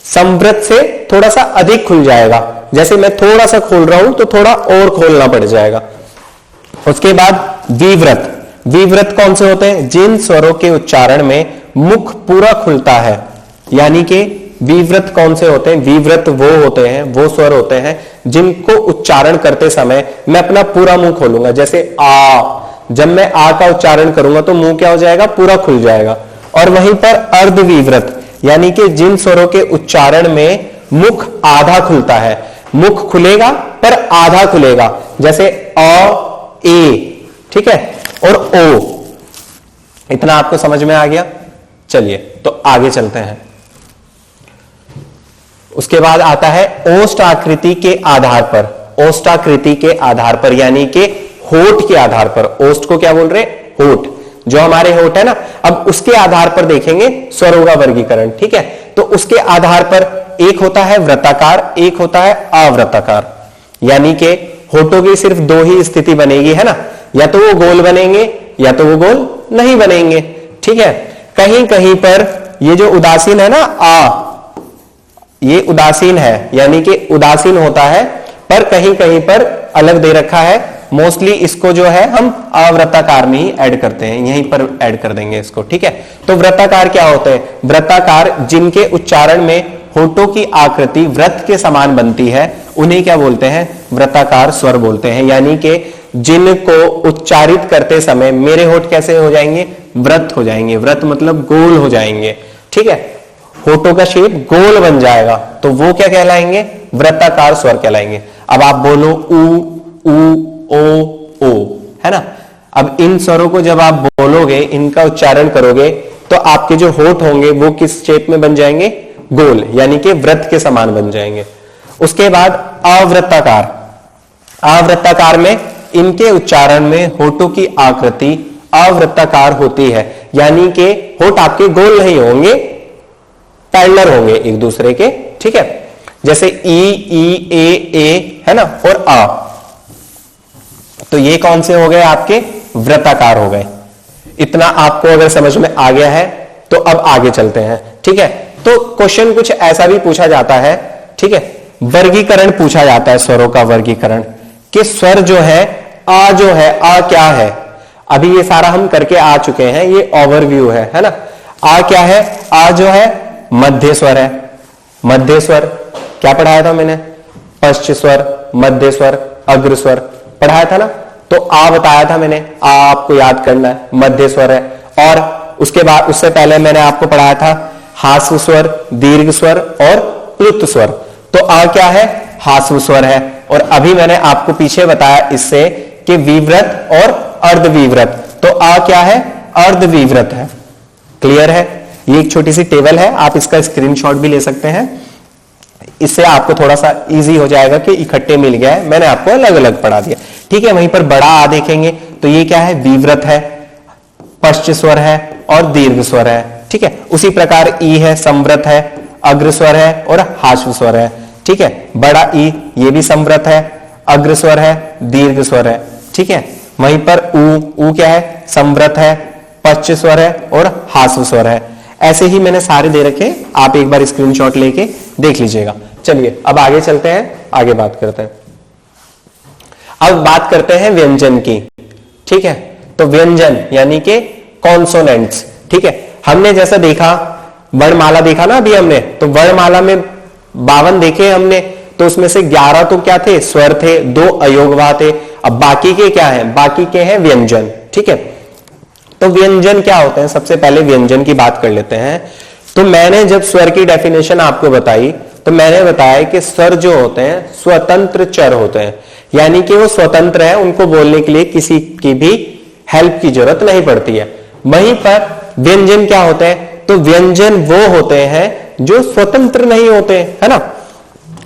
संवृत से थोड़ा सा अधिक खुल जाएगा, जैसे मैं थोड़ा सा खोल रहा हूं तो थोड़ा और खोलना पड़ जाएगा। उसके बाद विव्रत। विव्रत कौन से होते हैं? जिन स्वरों के उच्चारण में मुख पूरा खुलता है, यानी कि विव्रत कौन से होते हैं? विव्रत वो होते हैं, वो स्वर होते हैं जिनको उच्चारण करते समय मैं अपना पूरा मुंह खोलूंगा, जैसे आ। जब मैं आ का उच्चारण करूंगा तो मुंह क्या हो जाएगा? पूरा खुल जाएगा। और वहीं पर अर्ध विव्रत, यानी कि जिन स्वरों के उच्चारण में मुख आधा खुलता है, मुख खुलेगा पर आधा खुलेगा, जैसे अ, ए। ठीक है, और ओ। इतना आपको समझ में आ गया? चलिए, तो आगे चलते हैं। उसके बाद आता है ओष्ठ आकृति के आधार पर। ओष्ठ आकृति के आधार पर यानी कि होठ के आधार पर। ओष्ठ को क्या बोल रहे? होठ, जो हमारे होठ है ना। अब उसके आधार पर देखेंगे स्वरों का वर्गीकरण। ठीक है, तो उसके आधार पर एक होता है वृत्ताकार, एक होता है अवृत्ताकार। यानी कि होठों की सिर्फ दो ही स्थिति बनेगी, है ना, या तो वो गोल बनेंगे या तो वो गोल नहीं बनेंगे। ठीक है, कहीं कहीं पर ये जो उदासीन है ना, आ, ये उदासीन है, यानी कि उदासीन होता है, पर कहीं कहीं पर अलग दे रखा है। मोस्टली इसको जो है हम अवृत्ताकार में ही ऐड करते हैं, यहीं पर ऐड कर देंगे इसको। ठीक है, तो वृत्ताकार क्या होते हैं? वृत्ताकार जिनके उच्चारण में होठों की आकृति वृत्त के समान बनती है, उन्हें क्या बोलते हैं? वृत्ताकार स्वर बोलते हैं। यानी कि जिनको उच्चारित करते समय मेरे होठ कैसे हो जाएंगे? वृत्त हो जाएंगे। वृत्त मतलब गोल हो जाएंगे। ठीक है, होठों का शेप गोल बन जाएगा, तो वो क्या कहलाएंगे? वृत्ताकार स्वर कहलाएंगे। अब आप बोलो ऊ, ओ, है ना। अब इन स्वरों को जब आप बोलोगे, इनका उच्चारण करोगे, तो आपके जो होठ होंगे वो किस शेप में बन जाएंगे? गोल, यानी कि वृत्त के समान बन जाएंगे। उसके बाद अवृत्ताकार। अवृत्ताकार में इनके उच्चारण में होठों की आकृति अवृत्ताकार होती है, यानी कि होठ आपके गोल नहीं होंगे, पैरेलल होंगे एक दूसरे के। ठीक है, जैसे ए है ना, और आ, तो ये कौन से हो गए आपके वृत्ताकार हो गए। इतना आपको अगर समझ में आ गया है तो अब आगे चलते हैं। ठीक है, तो क्वेश्चन कुछ ऐसा भी पूछा जाता है, ठीक है, वर्गीकरण पूछा जाता है स्वरों का वर्गीकरण, कि स्वर जो है आ क्या है। अभी ये सारा हम करके आ चुके हैं, ये ओवरव्यू है ना। आ क्या है, आ जो है मध्य स्वर है। मध्य स्वर क्या पढ़ाया था मैंने, पश्च स्वर, मध्य स्वर, अग्र स्वर पढ़ाया था ना। तो आ बताया था मैंने, आ आपको याद करना है, मध्य स्वर है। और उसके बाद उससे पहले मैंने आपको पढ़ाया था हास्व स्वर, दीर्घ स्वर और प्लुत स्वर। तो आ क्या है, हास्व स्वर है। और अभी मैंने आपको पीछे बताया इससे कि विव्रत और अर्धविव्रत, तो आ क्या है, अर्धविव्रत है। क्लियर है, ये एक छोटी सी टेबल है, आप इसका स्क्रीनशॉट भी ले सकते हैं, इससे आपको थोड़ा सा इजी हो जाएगा कि इकट्ठे मिल गया है, मैंने आपको अलग अलग पढ़ा दिया। ठीक है, वहीं पर बड़ा आ देखेंगे तो ये क्या है, विव्रत है, पश्च स्वर है और दीर्घ स्वर है। ठीक है, उसी प्रकार ई है, संव्रत है, अग्र स्वर है और हाश्व स्वर है। ठीक है, बड़ा ई ये भी संव्रत है, अग्र स्वर है, दीर्घ स्वर है। ठीक है, वहीं पर ऊ क्या है, संव्रत है, पश्च स्वर है और हास्व स्वर है। ऐसे ही मैंने सारे दे रखे, आप एक बार स्क्रीनशॉट लेके देख लीजिएगा। चलिए अब आगे चलते हैं, आगे बात करते हैं। अब बात करते हैं व्यंजन की। ठीक है, तो व्यंजन यानी कि कॉन्सोनेंट्स। ठीक है, हमने जैसा देखा वर्णमाला देखा ना अभी हमने, तो वर्णमाला में 52 देखे हमने, तो उसमें से 11 तो क्या थे, स्वर थे, 2 अयोगवा थे। अब बाकी के क्या है, बाकी के हैं व्यंजन। ठीक है, तो व्यंजन क्या होते हैं, सबसे पहले व्यंजन की बात कर लेते हैं। तो मैंने जब स्वर की डेफिनेशन आपको बताई तो मैंने बताया कि स्वर जो होते हैं स्वतंत्र चर होते हैं, यानी कि वो स्वतंत्र है, उनको बोलने के लिए किसी की भी हेल्प की जरूरत नहीं पड़ती है। वहीं पर व्यंजन क्या होते हैं, तो व्यंजन वो होते हैं जो स्वतंत्र नहीं होते, है ना,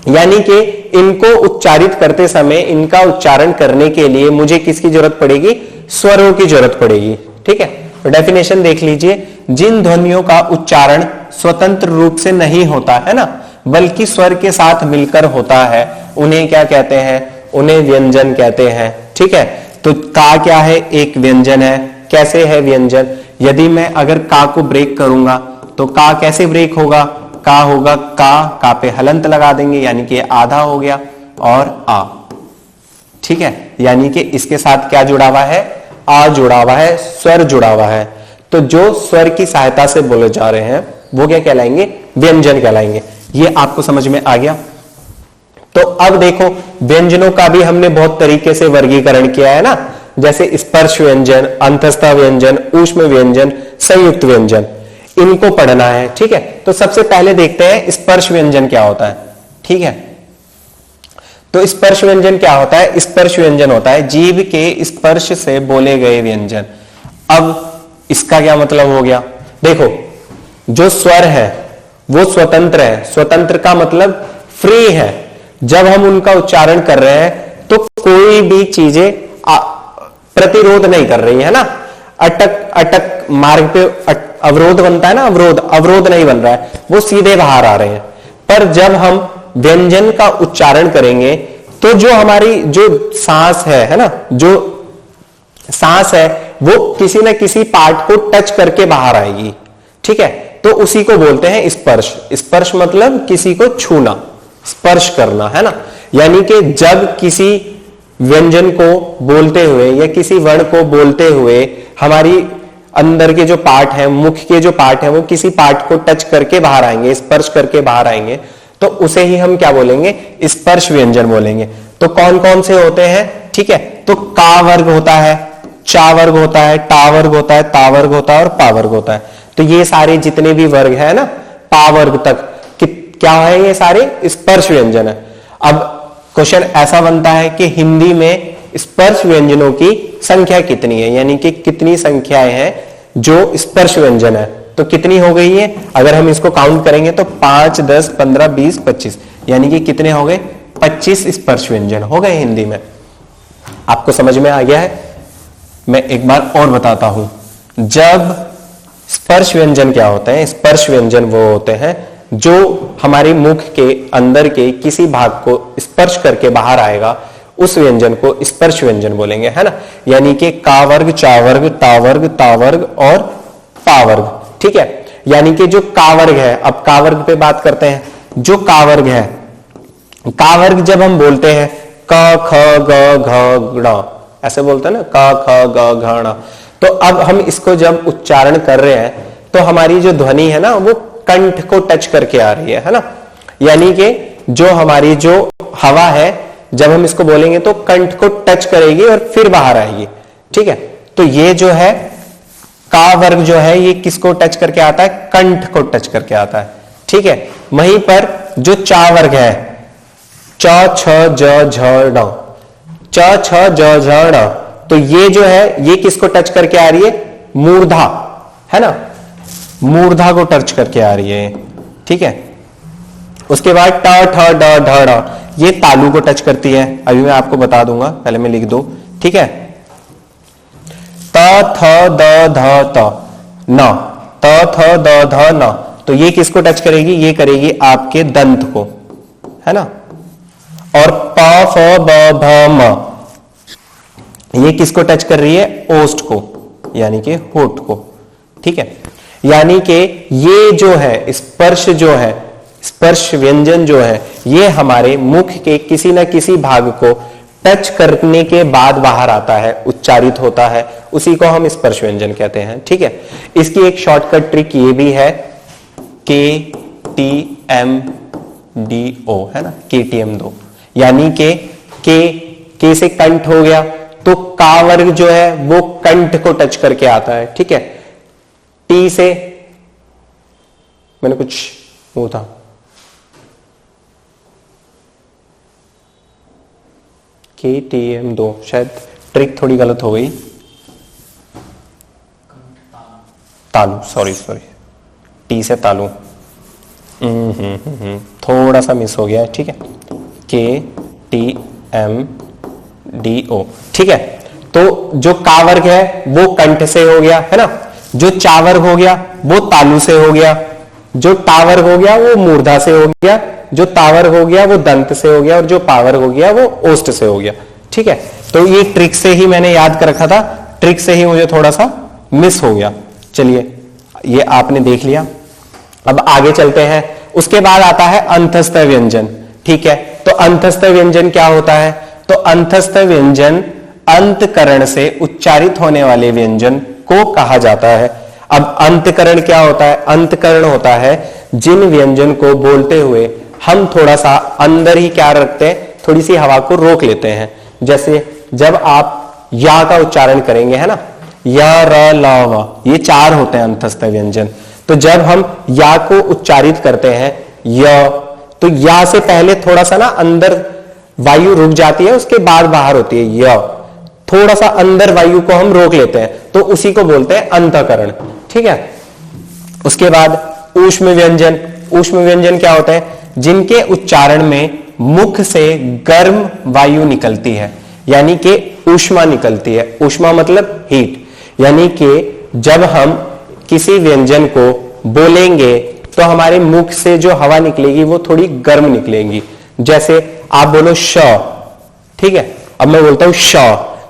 यानी कि इनको उच्चारित करते समय इनका उच्चारण करने के लिए मुझे किसकी जरूरत पड़ेगी, स्वरों की जरूरत पड़ेगी। ठीक है, तो डेफिनेशन देख लीजिए, जिन ध्वनियों का उच्चारण स्वतंत्र रूप से नहीं होता है ना, बल्कि स्वर के साथ मिलकर होता है, उन्हें क्या कहते हैं, उन्हें व्यंजन कहते हैं। ठीक है, तो का क्या है, एक व्यंजन है। कैसे है व्यंजन, यदि मैं अगर का को ब्रेक करूंगा तो का कैसे ब्रेक होगा, का होगा का पे हलंत लगा देंगे, यानी कि आधा हो गया, और आ। ठीक है, यानी कि इसके साथ क्या जुड़ा हुआ है, आ जुड़ा हुआ है, स्वर जुड़ा हुआ है। तो जो स्वर की सहायता से बोले जा रहे हैं वो क्या कहलाएंगे, व्यंजन कहलाएंगे। ये आपको समझ में आ गया। तो अब देखो व्यंजनों का भी हमने बहुत तरीके से वर्गीकरण किया है ना, जैसे स्पर्श व्यंजन, अंतस्थ व्यंजन, ऊष्म व्यंजन, संयुक्त व्यंजन, इनको पढ़ना है। ठीक है, तो सबसे पहले देखते हैं स्पर्श व्यंजन क्या होता है। ठीक है, तो स्पर्श व्यंजन क्या होता है, स्पर्श व्यंजन होता है जीभ के स्पर्श से बोले गए व्यंजन। अब इसका क्या मतलब हो गया, देखो जो स्वर है वो स्वतंत्र है, स्वतंत्र का मतलब फ्री है। जब हम उनका उच्चारण कर रहे हैं तो कोई भी चीजें प्रतिरोध नहीं कर रही है ना, अटक मार्ग पे अवरोध बनता है ना, अवरोध नहीं बन रहा है, वो सीधे बाहर आ रहे हैं। पर जब हम व्यंजन का उच्चारण करेंगे तो जो हमारी जो सांस है ना, जो सांस है वो किसी ना किसी पार्ट को टच करके बाहर आएगी। ठीक है, तो उसी को बोलते हैं स्पर्श। स्पर्श मतलब किसी को छूना, स्पर्श करना, है ना। यानी कि जब किसी व्यंजन को बोलते हुए या किसी वर्ण को बोलते हुए हमारी अंदर के जो पार्ट है, मुख के जो पार्ट है, वो किसी पार्ट को टच करके बाहर आएंगे, स्पर्श करके बाहर आएंगे, तो उसे ही हम क्या बोलेंगे, स्पर्श व्यंजन बोलेंगे। तो कौन कौन से होते हैं, ठीक है, तो का वर्ग होता है, चा वर्ग होता है, टा वर्ग होता है, ता वर्ग होता है और पा वर्ग होता है। तो ये सारे जितने भी वर्ग है ना, पा वर्ग तक क्या है, ये सारे स्पर्श व्यंजन है। अब क्वेश्चन ऐसा बनता है कि हिंदी में स्पर्श व्यंजनों की संख्या कितनी है, यानी कि कितनी संख्याएं हैं जो स्पर्श व्यंजन है, तो कितनी हो गई है, अगर हम इसको काउंट करेंगे तो 5, 10, 15, 20, 25, यानी कि कितने हो गए, 25 स्पर्श व्यंजन हो गए हिंदी में। आपको समझ में आ गया है। मैं एक बार और बताता हूं, जब स्पर्श व्यंजन क्या होते हैं, स्पर्श व्यंजन वो होते हैं जो हमारे मुख के अंदर के किसी भाग को स्पर्श करके बाहर आएगा उस व्यंजन को स्पर्श व्यंजन बोलेंगे, है ना। यानी कि का वर्ग, चा वर्ग, ता वर्ग, ता वर्ग और पा वर्ग, ठीक है। यानी कि जो का वर्ग है, अब का वर्ग पे बात करते हैं। जो का वर्ग है, का वर्ग जब हम बोलते हैं क ख ग घ ङ, ऐसे बोलते हैं ना, क ख ग घ ण, तो अब हम इसको जब उच्चारण कर रहे हैं तो हमारी जो ध्वनि है ना वो कंठ को टच करके आ रही है ना। यानी कि जो हमारी जो हवा है जब हम इसको बोलेंगे तो कंठ को टच करेगी और फिर बाहर आएगी, ठीक है। तो ये जो है का वर्ग जो है ये किसको टच करके आता है, कंठ को टच करके आता है, ठीक है। वहीं पर जो चा वर्ग है, च छ ज झ ण, च छ ज झ ण, तो ये जो है ये किसको टच करके आ रही है, मूर्धा, है ना, मूर्धा को टच करके आ रही है, ठीक है। उसके बाद ट ठ ड ढ ड़, ये तालु को टच करती है, अभी मैं आपको बता दूंगा, पहले मैं लिख दो, ठीक है। त थ द ध त न, त थ द ध न, तो ये किसको टच करेगी, ये करेगी आपके दंत को, है ना। और प फ ब भ म, ये किसको टच कर रही है, ओष्ठ को, यानी कि होठ को, ठीक है। यानी कि ये जो है स्पर्श जो है, स्पर्श व्यंजन जो है ये हमारे मुख के किसी न किसी भाग को टच करने के बाद बाहर आता है, उच्चारित होता है, उसी को हम स्पर्श व्यंजन कहते हैं, ठीक है। इसकी एक शॉर्टकट ट्रिक ये भी है, के टी एम डी ओ, है ना, KTM2, यानी के से कंठ हो गया तो का वर्ग जो है वो कंठ को टच करके आता है, ठीक है। टी से मैंने कुछ वो था, KTM2, शायद ट्रिक थोड़ी गलत हो गई, तालु, सॉरी, टी से तालु, थोड़ा सा मिस हो गया है, ठीक है। KTMDO, ठीक है। तो जो का वर्ग है वो कंठ से हो गया, है ना। जो चा वर्ग हो गया वो तालु से हो गया, जो टा वर्ग हो गया वो मूर्धा से हो गया, जो तावर हो गया वो दंत से हो गया, और जो पावर हो गया वो ओष्ठ से हो गया, ठीक है। तो ये ट्रिक से ही मैंने याद कर रखा था, ट्रिक से ही मुझे थोड़ा सा मिस हो गया। चलिए ये आपने देख लिया, अब आगे चलते हैं। उसके बाद आता है अंतस्थ व्यंजन, ठीक है। तो अंतस्थ व्यंजन क्या होता है, तो अंतस्थ व्यंजन अंतकरण से उच्चारित होने वाले व्यंजन को कहा जाता है। अब अंतकरण क्या होता है, अंतकरण होता है जिन व्यंजन को बोलते हुए हम थोड़ा सा अंदर ही क्या रखते हैं, थोड़ी सी हवा को रोक लेते हैं। जैसे जब आप या का उच्चारण करेंगे, है ना, या र ल व, ये चार होते हैं अंतस्थ व्यंजन। तो जब हम या को उच्चारित करते हैं य, तो या से पहले थोड़ा सा ना अंदर वायु रुक जाती है, उसके बाद बाहर होती है य, थोड़ा सा अंदर वायु को हम रोक लेते हैं, तो उसी को बोलते हैं अंतःकरण, ठीक है। उसके बाद ऊष्म व्यंजन, ऊष्म व्यंजन क्या होते हैं, जिनके उच्चारण में मुख से गर्म वायु निकलती है, यानी कि ऊष्मा निकलती है। ऊष्मा मतलब हीट, यानी कि जब हम किसी व्यंजन को बोलेंगे तो हमारे मुख से जो हवा निकलेगी वो थोड़ी गर्म निकलेगी। जैसे आप बोलो श, ठीक है, अब मैं बोलता हूं श,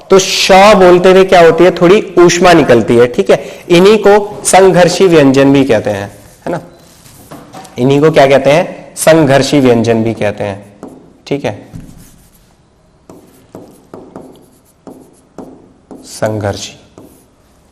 तो श बोलते हुए क्या होती है, थोड़ी ऊष्मा निकलती है, ठीक है। इन्हीं को संघर्षी व्यंजन भी कहते हैं, है ना, इन्हीं को क्या कहते हैं, संघर्षी व्यंजन भी कहते हैं, ठीक है। संघर्षी,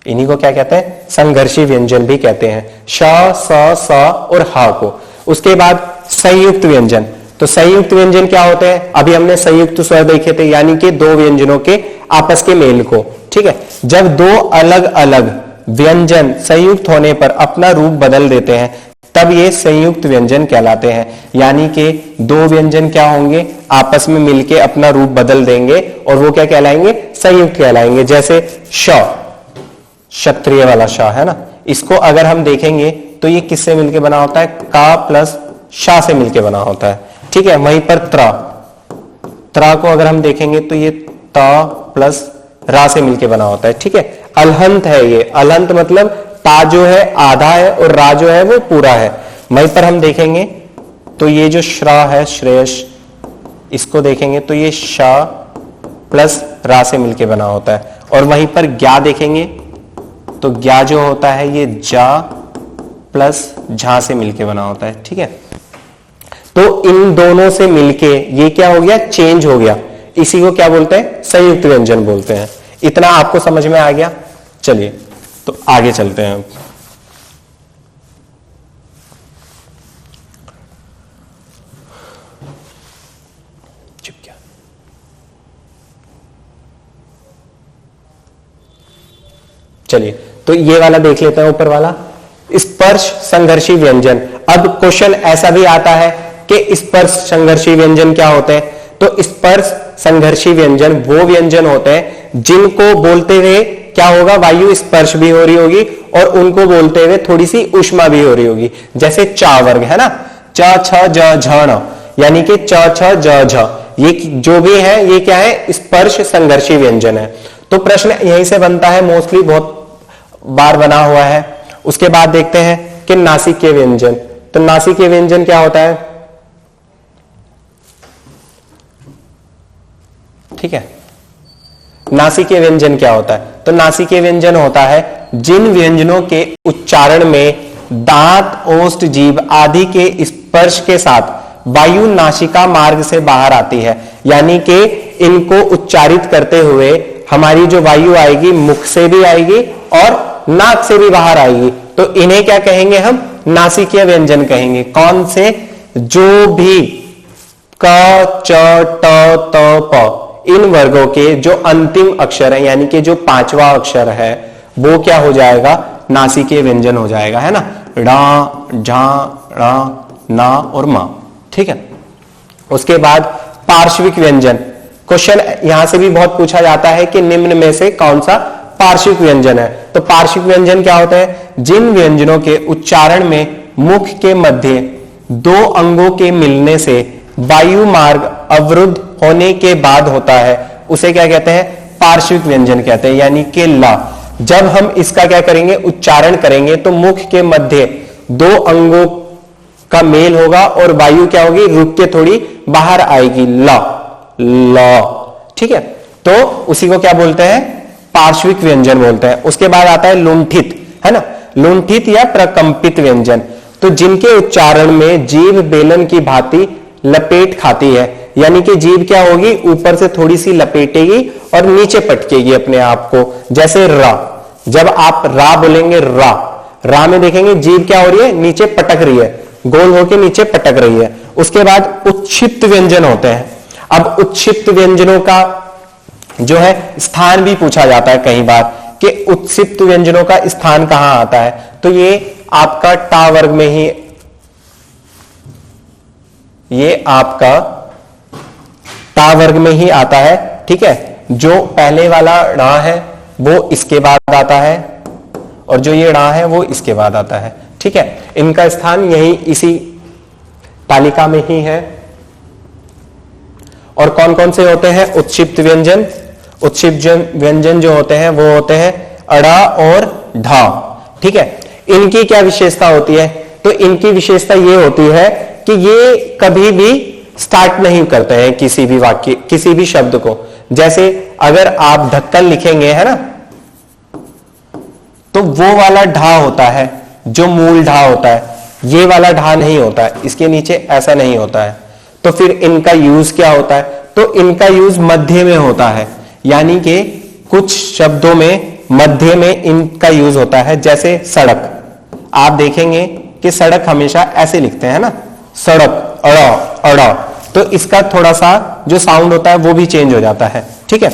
इन्हीं को क्या कहते हैं, संघर्षी व्यंजन भी कहते हैं, श, स, स और ह को। उसके बाद संयुक्त व्यंजन, तो संयुक्त व्यंजन क्या होते हैं, अभी हमने संयुक्त स्वर देखे थे, यानी कि दो व्यंजनों के आपस के मेल को, ठीक है। जब दो अलग अलग व्यंजन संयुक्त होने पर अपना रूप बदल देते हैं तब ये संयुक्त व्यंजन कहलाते हैं। यानी कि दो व्यंजन क्या होंगे, आपस में मिलके अपना रूप बदल देंगे और वो क्या कहलाएंगे, संयुक्त कहलाएंगे। जैसे श, क्षत्रिय वाला श, है ना, इसको अगर हम देखेंगे तो ये किससे मिलके बना होता है, का प्लस शा से मिलके बना होता है, ठीक है। वहीं पर त्रा को अगर हम देखेंगे तो ये त प्लस रा से मिलके बना होता है, ठीक है। अलहंत है ये, अलहंत मतलब ता जो है आधा है और रा जो है वो पूरा है। वहीं पर हम देखेंगे तो ये जो श्र है, श्रेयस, इसको देखेंगे तो ये श प्लस रा से मिलके बना होता है। और वहीं पर ज्ञा देखेंगे तो ज्ञा जो होता है ये जा प्लस झा से मिलके बना होता है। ठीक है, तो इन दोनों से मिलके ये क्या हो गया, चेंज हो गया। इसी को क्या बोलते हैं, संयुक्त व्यंजन बोलते हैं। इतना आपको समझ में आ गया। चलिए तो आगे चलते हैं। चलिए तो ये वाला देख लेते हैं, ऊपर वाला स्पर्श संघर्षी व्यंजन। अब क्वेश्चन ऐसा भी आता है कि स्पर्श संघर्षी व्यंजन क्या होते हैं। तो स्पर्श संघर्षी व्यंजन वो व्यंजन होते हैं जिनको बोलते हुए क्या होगा, वायु स्पर्श भी हो रही होगी और उनको बोलते हुए थोड़ी सी ऊष्मा भी हो रही होगी। जैसे चा वर्ग है ना, च छ ज झ ण, यानी कि च छ ज झ, ये जो भी है ये क्या है, स्पर्श संघर्षी व्यंजन है। तो प्रश्न यहीं से बनता है, मोस्टली बहुत बार बना हुआ है। उसके बाद देखते हैं कि नासिकीय व्यंजन। तो नासिकीय व्यंजन क्या होता है, ठीक है, नासिकीय व्यंजन क्या होता है। तो नासिकीय व्यंजन होता है जिन व्यंजनों के उच्चारण में दांत, ओष्ठ, जीभ आदि के स्पर्श के साथ वायु नासिका मार्ग से बाहर आती है, यानी कि इनको उच्चारित करते हुए हमारी जो वायु आएगी मुख से भी आएगी और नाक से भी बाहर आएगी। तो इन्हें क्या कहेंगे हम, नासिकीय व्यंजन कहेंगे। कौन से, जो भी क च ट त प इन वर्गों के जो अंतिम अक्षर है, यानी कि जो पांचवा अक्षर है वो क्या हो जाएगा, नासिकीय व्यंजन हो जाएगा, है ना। ड़ा, झा, ड़ा, ना और मा। ठीक है, उसके बाद पार्श्विक व्यंजन। क्वेश्चन यहां से भी बहुत पूछा जाता है कि निम्न में से कौन सा पार्श्विक व्यंजन है। तो पार्श्विक व्यंजन क्या होते हैं, जिन व्यंजनों के उच्चारण में मुख के मध्य दो अंगों के मिलने से वायु मार्ग अवरुद्ध होने के बाद होता है, उसे क्या कहते हैं, पार्श्विक व्यंजन कहते हैं। यानी कि ला, जब हम इसका क्या करेंगे, उच्चारण करेंगे तो मुख के मध्य दो अंगों का मेल होगा और वायु क्या होगी, रुक के थोड़ी बाहर आएगी, ला ला। ठीक है, तो उसी को क्या बोलते हैं, पार्श्विक व्यंजन बोलते हैं। उसके बाद आता है लुंठित, है ना, लुंठित या प्रकंपित व्यंजन। तो जिनके उच्चारण में जीभ बेलन की भांति लपेट खाती है, यानी कि जीभ क्या होगी, ऊपर से थोड़ी सी लपेटेगी और नीचे पटकेगी अपने आप को। जैसे रा, जब आप रा बोलेंगे, रा, रा में देखेंगे जीभ क्या हो रही है, नीचे पटक रही है, गोल होके नीचे पटक रही है। उसके बाद उत्क्षिप्त व्यंजन होते हैं। अब उत्क्षिप्त व्यंजनों का जो है स्थान भी पूछा जाता है कई बार कि उत्क्षिप्त व्यंजनों का स्थान कहां आता है। तो ये आपका टा वर्ग में ही, ये आपका टा वर्ग में ही आता है। ठीक है, जो पहले वाला ड़ा है वो इसके बाद आता है और जो ये ड़ा है वो इसके बाद आता है। ठीक है, इनका स्थान यही इसी तालिका में ही है। और कौन कौन से होते हैं उत्क्षिप्त व्यंजन, उत्क्षिप्त व्यंजन जो होते हैं वो होते हैं अड़ा और ढा। ठीक है, इनकी क्या विशेषता होती है, तो इनकी विशेषता ये होती है कि ये कभी भी स्टार्ट नहीं करते हैं किसी भी वाक्य, किसी भी शब्द को। जैसे अगर आप ढक्कन लिखेंगे, है ना, तो वो वाला ढा होता है जो मूल ढा होता है, ये वाला ढा नहीं होता है, इसके नीचे ऐसा नहीं होता है। तो फिर इनका यूज क्या होता है, तो इनका यूज मध्य में होता है, यानी कि कुछ शब्दों में मध्य में इनका यूज होता है। जैसे सड़क, आप देखेंगे कि सड़क हमेशा ऐसे लिखते हैं ना, सड़क, अड़ा अड़ा, तो इसका थोड़ा सा जो साउंड होता है वो भी चेंज हो जाता है। ठीक है,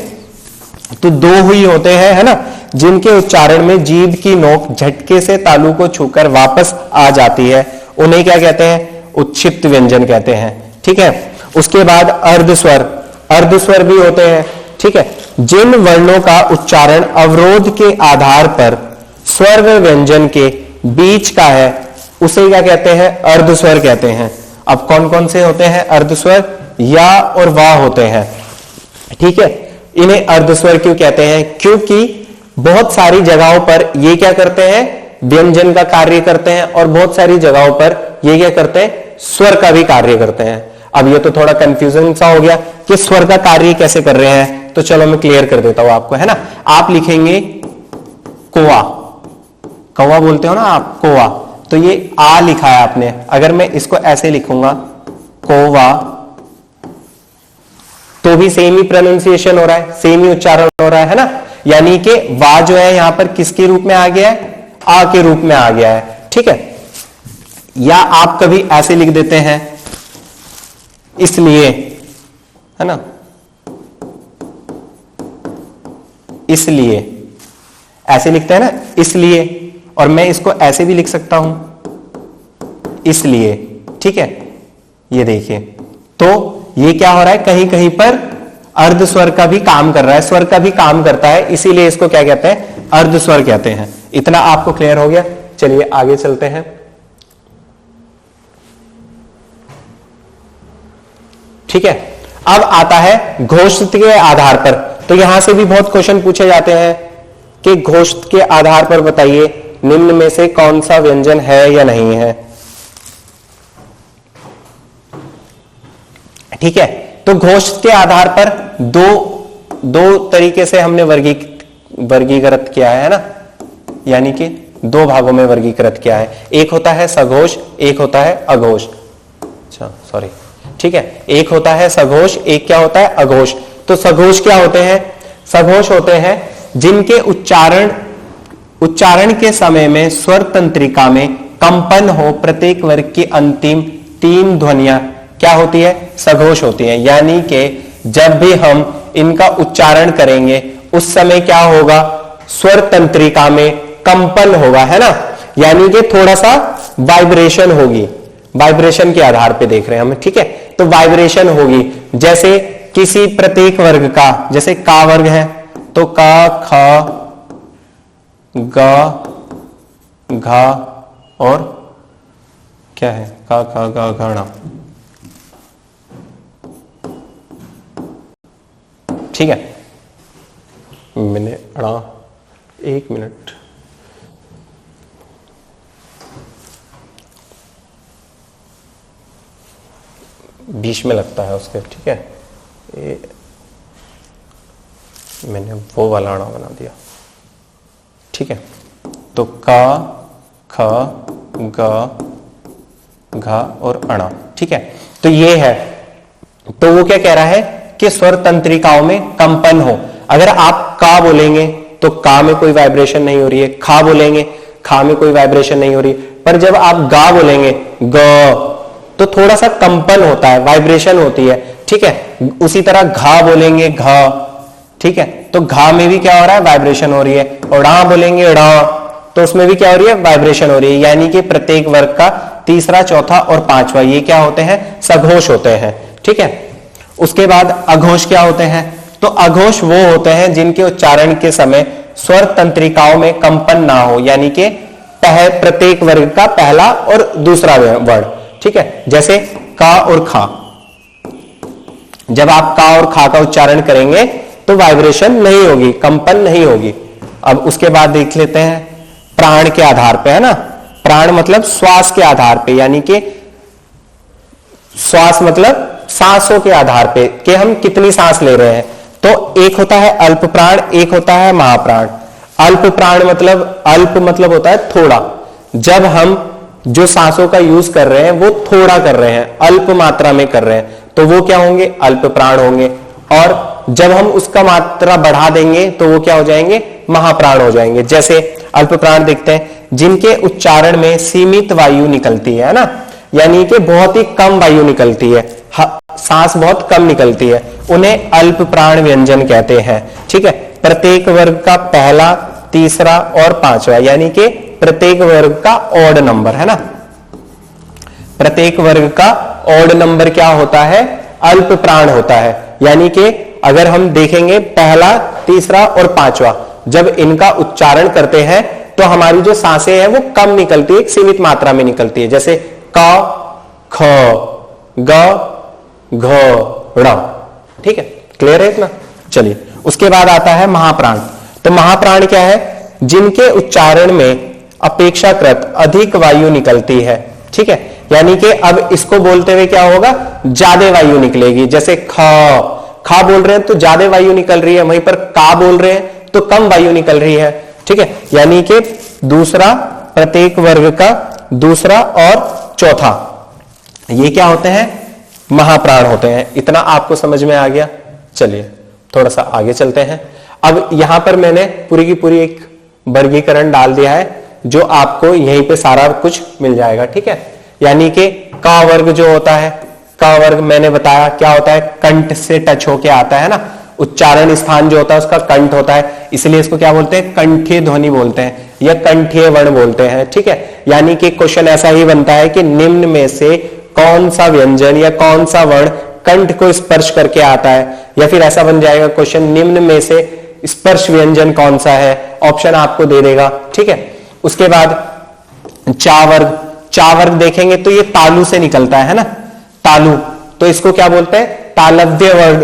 तो दो हुई होते हैं, है ना, जिनके उच्चारण में जीभ की नोक झटके से तालु को छूकर वापस आ जाती है, उन्हें क्या कहते हैं, उत्क्षिप्त व्यंजन कहते हैं। ठीक है, उसके बाद अर्धस्वर, अर्धस्वर भी होते हैं। ठीक है, जिन वर्णों का उच्चारण अवरोध के आधार पर स्वर व्यंजन के बीच का है उसे क्या कहते हैं, अर्धस्वर कहते हैं। अब कौन कौन से होते हैं अर्धस्वर, या और वाह होते हैं। ठीक है, इन्हें अर्धस्वर क्यों कहते हैं, क्योंकि बहुत सारी जगहों पर ये क्या करते हैं, व्यंजन का कार्य करते हैं, और बहुत सारी जगहों पर ये क्या करते हैं, स्वर का भी कार्य करते हैं। अब ये तो थोड़ा कंफ्यूजन सा हो गया कि स्वर का कार्य कैसे कर रहे हैं, तो चलो मैं क्लियर कर देता हूं आपको, है ना। आप लिखेंगे कोवा, कौवा बोलते हो ना आप, कोवा, तो ये आ लिखा है आपने, अगर मैं इसको ऐसे लिखूंगा कोवा, तो भी सेम ही प्रोनाउंसिएशन हो रहा है, सेम ही उच्चारण हो रहा है ना। यानी कि वा जो है यहां पर किसके रूप में आ गया है, आ के रूप में आ गया है, ठीक है। या आप कभी ऐसे लिख देते हैं इसलिए, है ना, इसलिए ऐसे लिखते हैं ना, इसलिए, और मैं इसको ऐसे भी लिख सकता हूं, इसलिए, ठीक है। ये देखिए, तो ये क्या हो रहा है, कहीं कहीं पर अर्ध स्वर का भी काम कर रहा है, स्वर का भी काम करता है, इसीलिए इसको क्या कहते हैं, अर्ध स्वर कहते हैं। इतना आपको क्लियर हो गया। चलिए आगे चलते हैं। ठीक है, अब आता है घोषित के आधार पर। तो यहां से भी बहुत क्वेश्चन पूछे जाते हैं कि घोषित के आधार पर बताइए निम्न में से कौन सा व्यंजन है या नहीं है। ठीक है, तो घोषित के आधार पर दो तरीके से हमने वर्गीकृत किया है ना, यानी कि दो भागों में वर्गीकृत किया है। एक होता है सघोष, एक होता है अघोष। अच्छा सॉरी, ठीक है, एक होता है सघोष, एक क्या होता है, अघोष। तो सघोष क्या होते हैं, सघोष होते हैं जिनके उच्चारण के समय में स्वर तंत्रिका में कंपन हो, प्रत्येक वर्ग की अंतिम 3 ध्वनियां क्या होती है, सघोष होती है। यानी कि जब भी हम इनका उच्चारण करेंगे उस समय क्या होगा, स्वर तंत्रिका में कंपन होगा, है ना, यानी कि थोड़ा सा वाइब्रेशन होगी। वाइब्रेशन के आधार पे देख रहे हैं हम, ठीक है, तो वाइब्रेशन होगी। जैसे किसी प्रत्येक वर्ग का, जैसे का वर्ग है तो का, ख, ग, घा और क्या है, का, ख, ग, घ, ण। ठीक है, मैंने अड़ा 1 मिनट, बीच में लगता है उसके, ठीक है, मैंने वो वाला अड़ा बना दिया। ठीक है, तो का, ख, ग, घा और अणा। ठीक है, तो ये है, तो वो क्या कह रहा है कि स्वर तंत्रिकाओं में कंपन हो। अगर आप का बोलेंगे तो का में कोई वाइब्रेशन नहीं हो रही है, खा बोलेंगे खा में कोई वाइब्रेशन नहीं हो रही, पर जब आप गा बोलेंगे ग, तो थोड़ा सा कंपन होता है, वाइब्रेशन होती है। ठीक है, उसी तरह घा बोलेंगे घा, ठीक है, तो घा में भी क्या हो रहा है, वाइब्रेशन हो रही है। और ड़ा बोलेंगे ड़ा, तो उसमें भी क्या हो रही है, वाइब्रेशन हो रही है। यानी कि प्रत्येक वर्ग का तीसरा, चौथा और पांचवा ये क्या होते हैं, सघोष होते हैं। ठीक है, उसके बाद अघोष क्या होते हैं, तो अघोष वो होते हैं जिनके उच्चारण के समय स्वर तंत्रिकाओं में कंपन ना हो, यानी कि प्रत्येक वर्ग का पहला और दूसरा वर्ण। ठीक है, जैसे का और खा, जब आप का और खा का उच्चारण करेंगे तो वाइब्रेशन नहीं होगी, कंपन नहीं होगी। अब उसके बाद देख लेते हैं प्राण के आधार पे, है ना, प्राण मतलब श्वास के आधार पे, यानी कि श्वास मतलब सांसों के आधार पे कि हम कितनी सांस ले रहे हैं। तो एक होता है अल्प प्राण, एक होता है महाप्राण। अल्प प्राण मतलब, अल्प मतलब होता है थोड़ा, जब हम जो सांसों का यूज कर रहे हैं वो थोड़ा कर रहे हैं, अल्प मात्रा में कर रहे हैं, तो वो क्या होंगे, अल्प प्राण होंगे। और जब हम उसका मात्रा बढ़ा देंगे तो वो क्या हो जाएंगे, महाप्राण हो जाएंगे। जैसे अल्प प्राण देखते हैं जिनके उच्चारण में सीमित वायु निकलती है ना, यानी कि बहुत ही कम वायु निकलती है, सांस बहुत कम निकलती है, उन्हें अल्प प्राण व्यंजन कहते हैं। ठीक है, प्रत्येक वर्ग का पहला, तीसरा और पांचवा, यानी कि प्रत्येक वर्ग का ऑड नंबर, है ना, प्रत्येक वर्ग का ऑड नंबर क्या होता है, अल्प प्राण होता है। यानी कि अगर हम देखेंगे पहला, तीसरा और पांचवा, जब इनका उच्चारण करते हैं तो हमारी जो सांसें हैं वो कम निकलती है, एक सीमित मात्रा में निकलती है। जैसे का, ख, ग, घ, ड़। ठीक है, क्लियर है इतना। चलिए उसके बाद आता है महाप्राण। तो महाप्राण क्या है, जिनके उच्चारण में अपेक्षाकृत अधिक वायु निकलती है। ठीक है, यानी कि अब इसको बोलते हुए क्या होगा, ज्यादा वायु निकलेगी। जैसे खा बोल रहे हैं तो ज्यादा वायु निकल रही है, वहीं पर का बोल रहे हैं तो कम वायु निकल रही है। ठीक है, यानी कि दूसरा, प्रत्येक वर्ग का दूसरा और चौथा, ये क्या होते हैं, महाप्राण होते हैं। इतना आपको समझ में आ गया। चलिए थोड़ा सा आगे चलते हैं। अब यहां पर मैंने पूरी की पूरी एक वर्गीकरण डाल दिया है, जो आपको यहीं पे सारा कुछ मिल जाएगा। ठीक है, यानी कि का वर्ग जो होता है, का वर्ग मैंने बताया क्या होता है, कंठ से टच होके आता है ना, उच्चारण स्थान जो होता है उसका कंठ होता है, इसलिए इसको क्या बोलते हैं, कंठीय ध्वनि बोलते हैं या कंठीय वर्ण बोलते हैं। ठीक है, यानी कि क्वेश्चन ऐसा ही बनता है कि निम्न में से कौन सा व्यंजन या कौन सा वर्ण कंठ को स्पर्श करके आता है, या फिर ऐसा बन जाएगा क्वेश्चन, निम्न में से स्पर्श व्यंजन कौन सा है, ऑप्शन आपको दे देगा। ठीक है, उसके बाद चा वर्ग देखेंगे तो ये तालु से निकलता है ना, तालु, तो इसको क्या बोलते हैं, तालव्य वर्ग,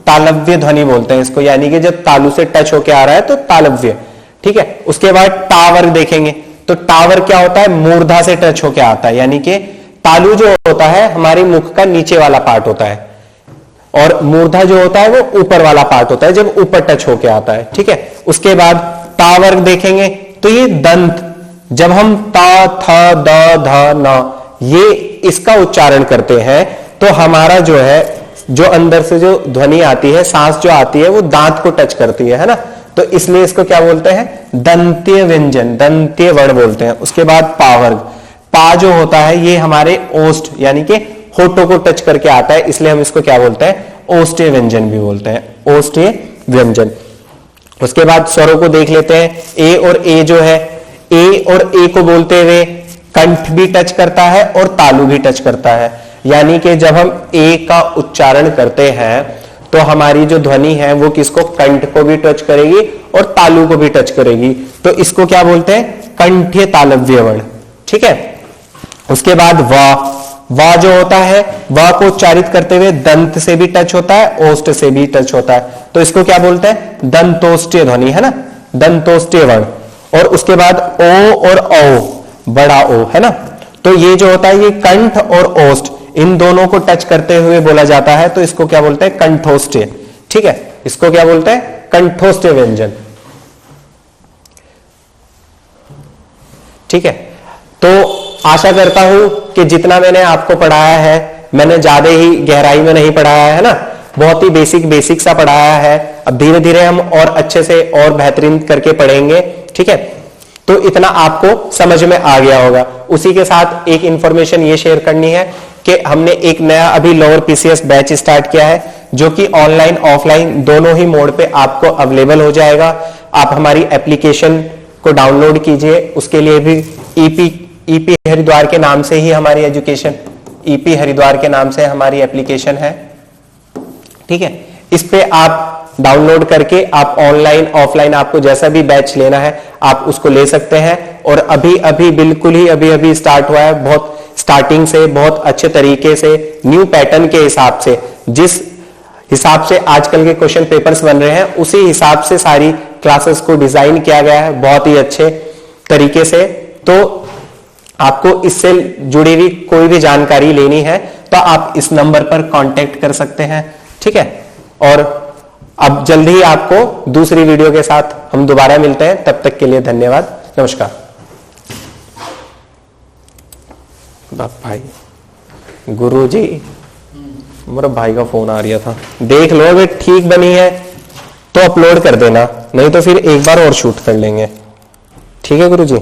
तालव्य ध्वनि बोलते हैं इसको, यानी कि जब तालु से टच होके आ रहा है तो तालव्य। ठीक है, उसके बाद टा वर्ग देखेंगे तो टा वर्ग क्या होता है, मूर्धा से टच होके आता है, यानी कि तालु जो होता है हमारी मुख का नीचे वाला पार्ट होता है और मूर्धा जो होता है वो ऊपर वाला पार्ट होता है, जब ऊपर टच होके आता है। ठीक है, उसके बाद ता वर्ग देखेंगे तो ये दंत, जब हम ता थ द ध न ये इसका उच्चारण करते हैं तो हमारा जो है, जो अंदर से जो ध्वनि आती है, सांस जो आती है वो दांत को टच करती है ना, तो इसलिए इसको क्या बोलते हैं, दंतीय व्यंजन, दंतीय वर्ण बोलते हैं। उसके बाद पा वर्ग, पा जो होता है ये हमारे ओष्ठ यानी कि होठों को टच करके आता है, इसलिए हम इसको क्या बोलते हैं, ओष्ठीय व्यंजन भी बोलते हैं, ओष्ठीय व्यंजन। उसके बाद स्वरों को देख लेते हैं। ए और ए जो है, ए और ए को बोलते हुए कंठ भी टच करता है और तालु भी टच करता है, यानी कि जब हम ए का उच्चारण करते हैं तो हमारी जो ध्वनि है वो किसको, कंठ को भी टच करेगी और तालु को भी टच करेगी, तो इसको क्या बोलते हैं, कंठीय तालव्य वर्ण। ठीक है, उसके बाद वा जो होता है, वा को उच्चारित करते हुए दंत से भी टच होता है, ओष्ठ से भी टच होता है, तो इसको क्या बोलते हैं, दंतोष्ठीय ध्वनि, है ना, दंतोष्ठीय वर्ण। और उसके बाद ओ और औ, बड़ा ओ, है ना, तो ये जो होता है ये कंठ और ओष्ठ इन दोनों को टच करते हुए बोला जाता है, तो इसको क्या बोलते हैं, कंठोष्ठीय। ठीक है, इसको क्या बोलते हैं, कंठोष्ठीय व्यंजन। ठीक है, तो आशा करता हूं कि जितना मैंने आपको पढ़ाया है, मैंने ज्यादा ही गहराई में नहीं पढ़ाया है ना, बहुत ही बेसिक सा पढ़ाया है। अब धीरे धीरे हम और अच्छे से और बेहतरीन करके पढ़ेंगे। ठीक है, तो इतना आपको समझ में आ गया होगा। उसी के साथ एक इंफॉर्मेशन ये शेयर करनी है कि हमने एक नया अभी लोअर पीसीएस बैच स्टार्ट किया है, जो कि ऑनलाइन ऑफलाइन दोनों ही मोड पे आपको अवेलेबल हो जाएगा। आप हमारी एप्लीकेशन को डाउनलोड कीजिए, उसके लिए भी ईपी हरिद्वार के नाम से ही हमारी एजुकेशन, ईपी हरिद्वार के नाम से हमारी एप्लीकेशन है। ठीक है, इस पे आप डाउनलोड करके आप ऑनलाइन ऑफलाइन आपको जैसा भी बैच लेना है आप उसको ले सकते हैं। और अभी बिल्कुल ही अभी स्टार्ट हुआ है, बहुत स्टार्टिंग से बहुत अच्छे तरीके से न्यू पैटर्न के हिसाब से, जिस हिसाब से आजकल के क्वेश्चन पेपर्स बन रहे हैं उसी हिसाब से सारी क्लासेस को डिजाइन किया गया है बहुत ही अच्छे तरीके से। तो आपको इससे जुड़ी हुई कोई भी जानकारी लेनी है तो आप इस नंबर पर कांटेक्ट कर सकते हैं। ठीक है, और अब जल्दी ही आपको दूसरी वीडियो के साथ हम दोबारा मिलते हैं, तब तक के लिए धन्यवाद, नमस्कार। भाई गुरुजी, मेरा भाई का फोन आ रहा था, देख लो अगर ठीक बनी है तो अपलोड कर देना, नहीं तो फिर एक बार और शूट कर लेंगे। ठीक है गुरुजी।